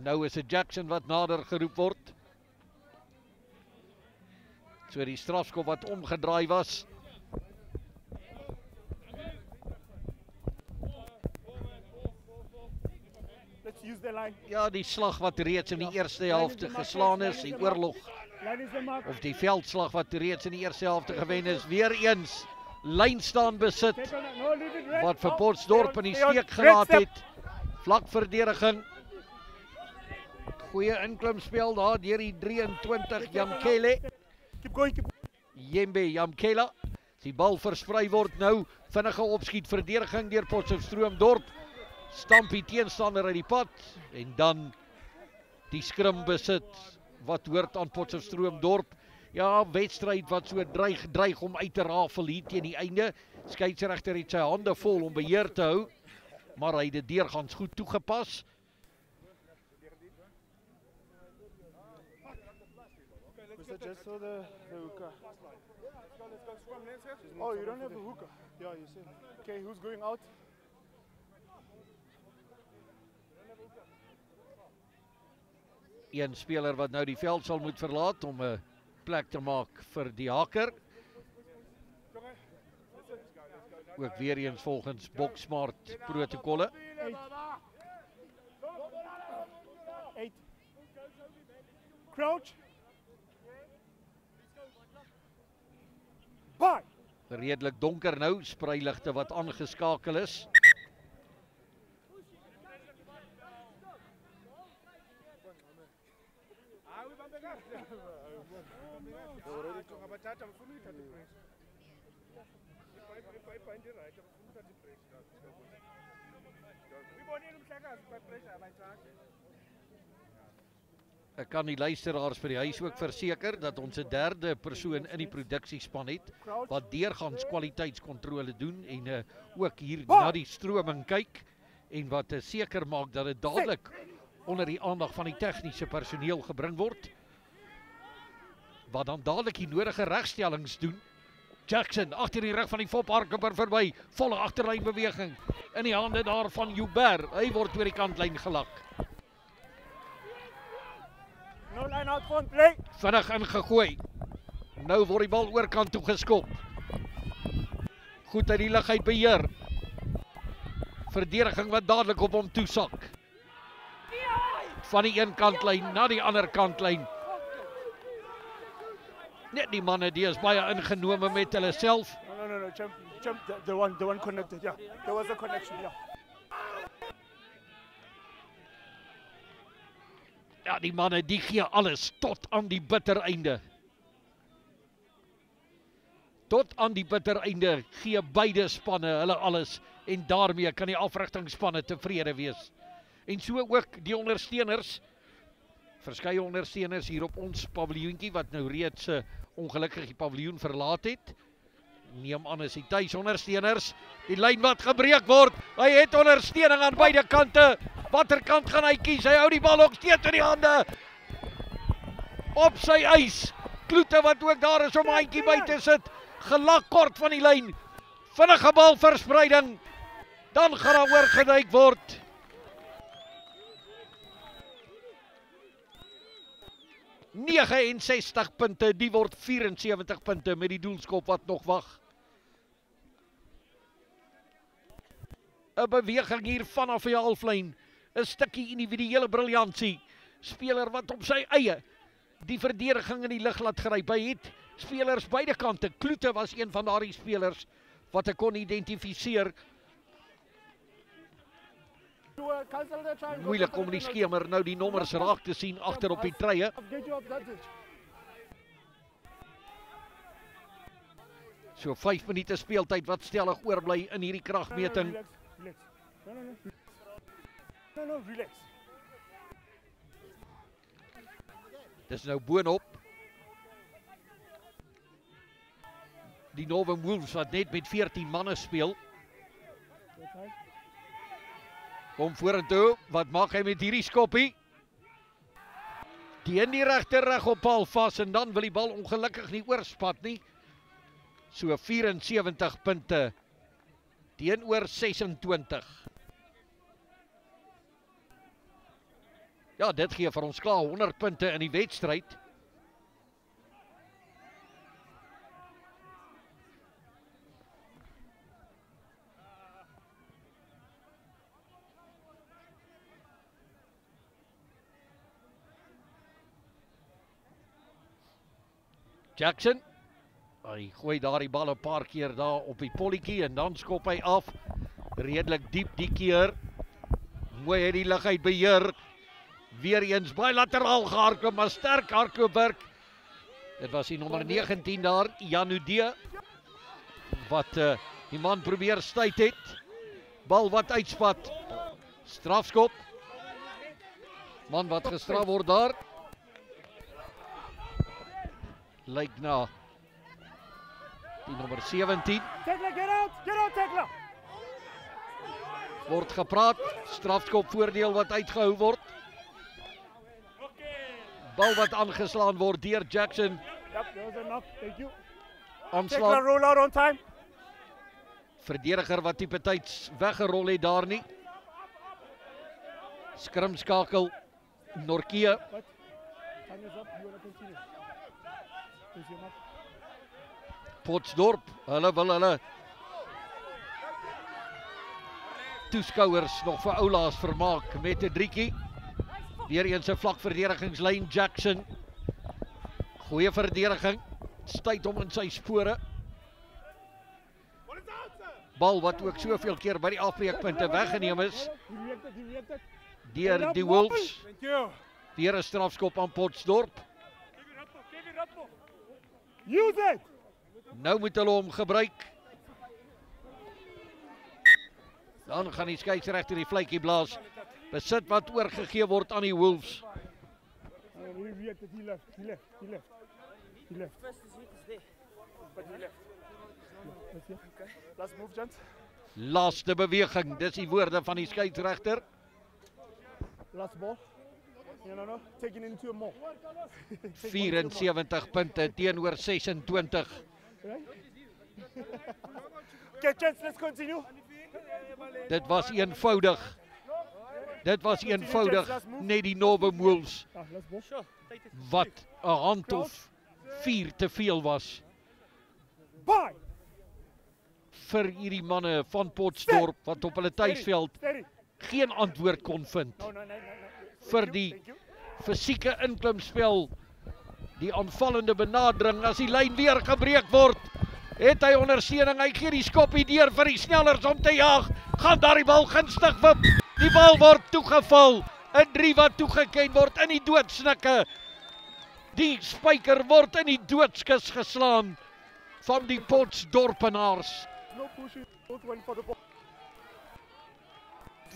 Nou is dit Jackson wat nader geroep word. So die strafskop wat omgedraai was. Let's use the line. Ja, die slag wat reeds in die eerste helfte geslaan is, die oorlog Line is the mark. of die veldslag wat reeds in die eerste helfte gewen is, weer eens lyn staan besit. Take on it. No, leave it red. Wat vir Out. Potchefstroom in die Stay on. steek Red gelaat step. het. Vlak verdediging. Goeie inklimspel daar deur die 23 Yamkele. Keep going, keep Yembe Yamkela. Die bal versprei word nou. Vinnige opskiet verdediging deur Potchefstroom dorp. Stamp die teenstander uit die pad en dan die skrim besit wat hoort aan Potchefstroom dorp. Ja, wedstryd wat so dreig om uit te rafel hier teen die einde. Skeieregter het sy hande vol om beheer te hou, maar hy het dit deurgangs goed toegepas. We just saw the hookah. Oh, you don't have a hookah? Yeah, you said. Okay, who's going out? Een speler wat nou die veld sal moet verlaat om 'n plek te maak vir die haker. Ook weer eens volgens Boksmart protokolle. 8. Crouch. Bye. Redelik donker nou, spreiligte wat aangeskakel is. Ek kan die luisteraars by die huis ook verseker dat ons 'n derde persoon in die produksiespan het wat deurgangs kwaliteitskontrole doen en ook hier na die stroming kyk en wat seker maak dat dit dadelik onder die aandag van die tegniese personeel gebring word. Wat dan dadelik die nodige regstellings doen. Jackson agter die rug van die Fop hardloper verby, volle agterlynbeweging in die hande daar van Joubert. Hy word oor die kantlyn gelak. No line out front, play. Vinnig ingegooi. Nou word die bal oorkant toe geskop. Goed uit die lug uit beheer. Verdediging wat dadelik op hom toesak. Van die een kantlyn na die ander kantlyn. Net die manne die is baie ingenome met hulle self. No, jump, the one connected, yeah. There was a connection, yeah. Ja, die manne die gee alles tot aan die bitter einde. Tot aan die bitter einde gee beide spanne hulle alles en daarmee kan die afrigtingspanne tevrede wees. En so ook die ondersteuners, verskeie ondersteuners hier op ons paviljoentjie wat nou reeds ongelukkig die paviljoen verlaat het. Neem aan is die tuisondersteuners, die lyn wat gebreek word. Hy het ondersteuning aan beide kante. Watter kant gaan hy kies? Hy hou die bal ook steeds in die hande. Op sy eis. Kloete wat ook daar is om handjie by te sit. Gelak kort van die lyn. Vinnige balverspreiding. Dan gaan daar oorgeduik word. « 69 punte, die word 74 punte met die doelskop wat nog wag. 'n Beweging hier vanaf die halflyn. 'n Stukkie individuele briljansie. Speler wat op sy eie die verdediging in die lug laat gryp. Hy het spelers beide kante. Kloete was een van daardie spelers wat ek kon identifiseer. Moeilik om die skemer nou die nommers raak te sien agter op die treie. So 5 minute speeltyd wat stellig oorbly in hierdie kragmeting. Relax. Dis nou boonop. Die Northern Wolves wat net met 14 manne speel. Kom vorentoe, wat maak hy met hierdie skoppie? Die in die regterrug op paal vas en dan wil die bal ongelukkig nie oorspat nie. So 74 punte teenoor 26. Ja, dit gee vir ons klaar 100 punte in die wedstryd. Jackson, hy gooi daar die bal 'n paar keer daar op die polletjie en dan skop hy af. Redelik diep die keer. Mooi het die lug uit beheer. Weer eens baie lateraal gehardloop, maar sterk hardloopwerk. Dit was die nommer 19 daar, Janudee, wat die man probeer stuit het. Bal wat uitspat. Strafskop. Man wat gestraf word daar. Lyk na die nommer 17. Tackler, get out, tackler! Word gepraat, strafskop voordeel wat uitgehou word. Bal wat aangeslaan word deur Jackson. Yep, there was a knock, thank you. Aanslag. Tackler, roll out on time. Verdediger wat tipe tyds weggerol het daar nie. Skrimskakel, Norkie. What? Time is up, you want to continue. Is your mark? Potchefstroom, hulle wil hulle toeskouers nog vir oulaas vermaak met 'n driekie. Weer eens 'n vlak verdedigingslyn, Jackson. Goeie verdediging, stuit hom in sy spore. Bal wat ook soveel keer by die afbreekpunte weggeneem is deur die Wolves. Weer 'n strafskop aan Potchefstroom. Use it! Nou moet hulle hom gebruik. Dan gaan die skeieregter die fluitjie blaas. Besit wat oorgegee word aan die Wolves. He reacted, he left. But he left. Okay. Let's move, gents. Laaste beweging, dis die woorde van die skeieregter. Last ball. No. Taking into a more. 74 punte teenoor 26. Okay, gents, let's continue. Dit was eenvoudig. Net die Northern Wolves Let's go. wat 'n hand of 4 te veel was Bye! vir hierdie manne van Potchefstroom wat op hulle tuisveld Steady. geen antwoord kon vind. No. Vir die fisieke inklimspel, die aanvallende benadering, as die lyn weer gebreek word, het hy ondersteuning, hy gee die skoppie deur vir die snellers om te jaag, gaan daar die bal gunstig wip, die bal word toegeval, 'n 3 wat toegeken word in die doodsnikke, die spyker word in die doodskus geslaan van die Potchefstroompenaars. No pushing, both went for the ball.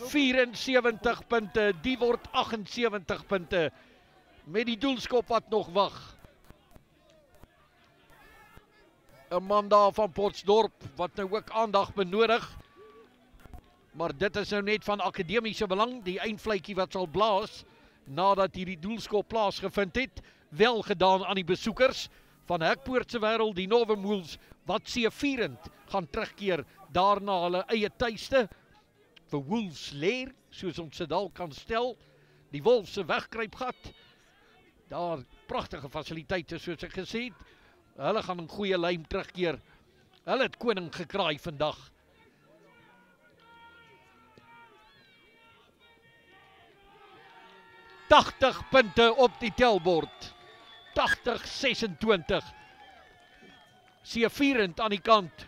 74 punte, die word 78 punte met die doelskop wat nog wag. 'n man daar van Potchefstroom wat nou ook aandag benodig. Maar dit is nou net van akademiese belang, die eindvletjie wat sal blaas, nadat hierdie doelskop plaasgevind het, wel gedaan aan die besoekers van Hekpoort se wêreld, die Northern Wolves, wat seëvierend gaan terugkeer daarna hulle eie tuiste, vir Wolves Lair, soos ons dit dalk kan stel, die Wolves se wegkruipgat, daar pragtige fasiliteite soos ek gesê het, hulle gaan in goeie lyn terugkeer, hulle het koning gekraai vandag. ...80 punte op die telbord, 80-26, seëvierend aan die kant,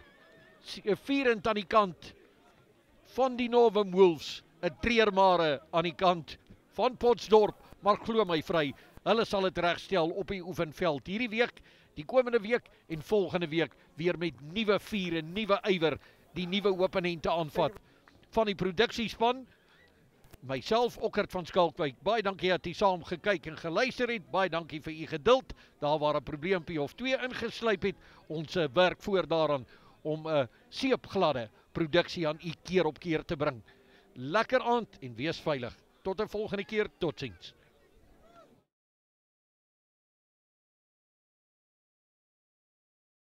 van die Northern Wolves, 'n treurmare aan die kant van Potchefstroom, maar glo my vry, hulle sal dit regstel op die oefenveld hierdie week, die komende week en volgende week weer met nuwe vuur en nuwe ywer die nuwe opponente aanvat. Van die produksiespan, myself Okkert van Skalkwyk, baie dankie dat jy saam gekyk en geluister het, baie dankie vir u geduld, daar waar 'n probleempie of twee ingeslyp het, ons werk voor daaraan om 'n seepgladde produksie aan u keer op keer te bring. Lekker aand en wees veilig. Tot 'n volgende keer, totsiens.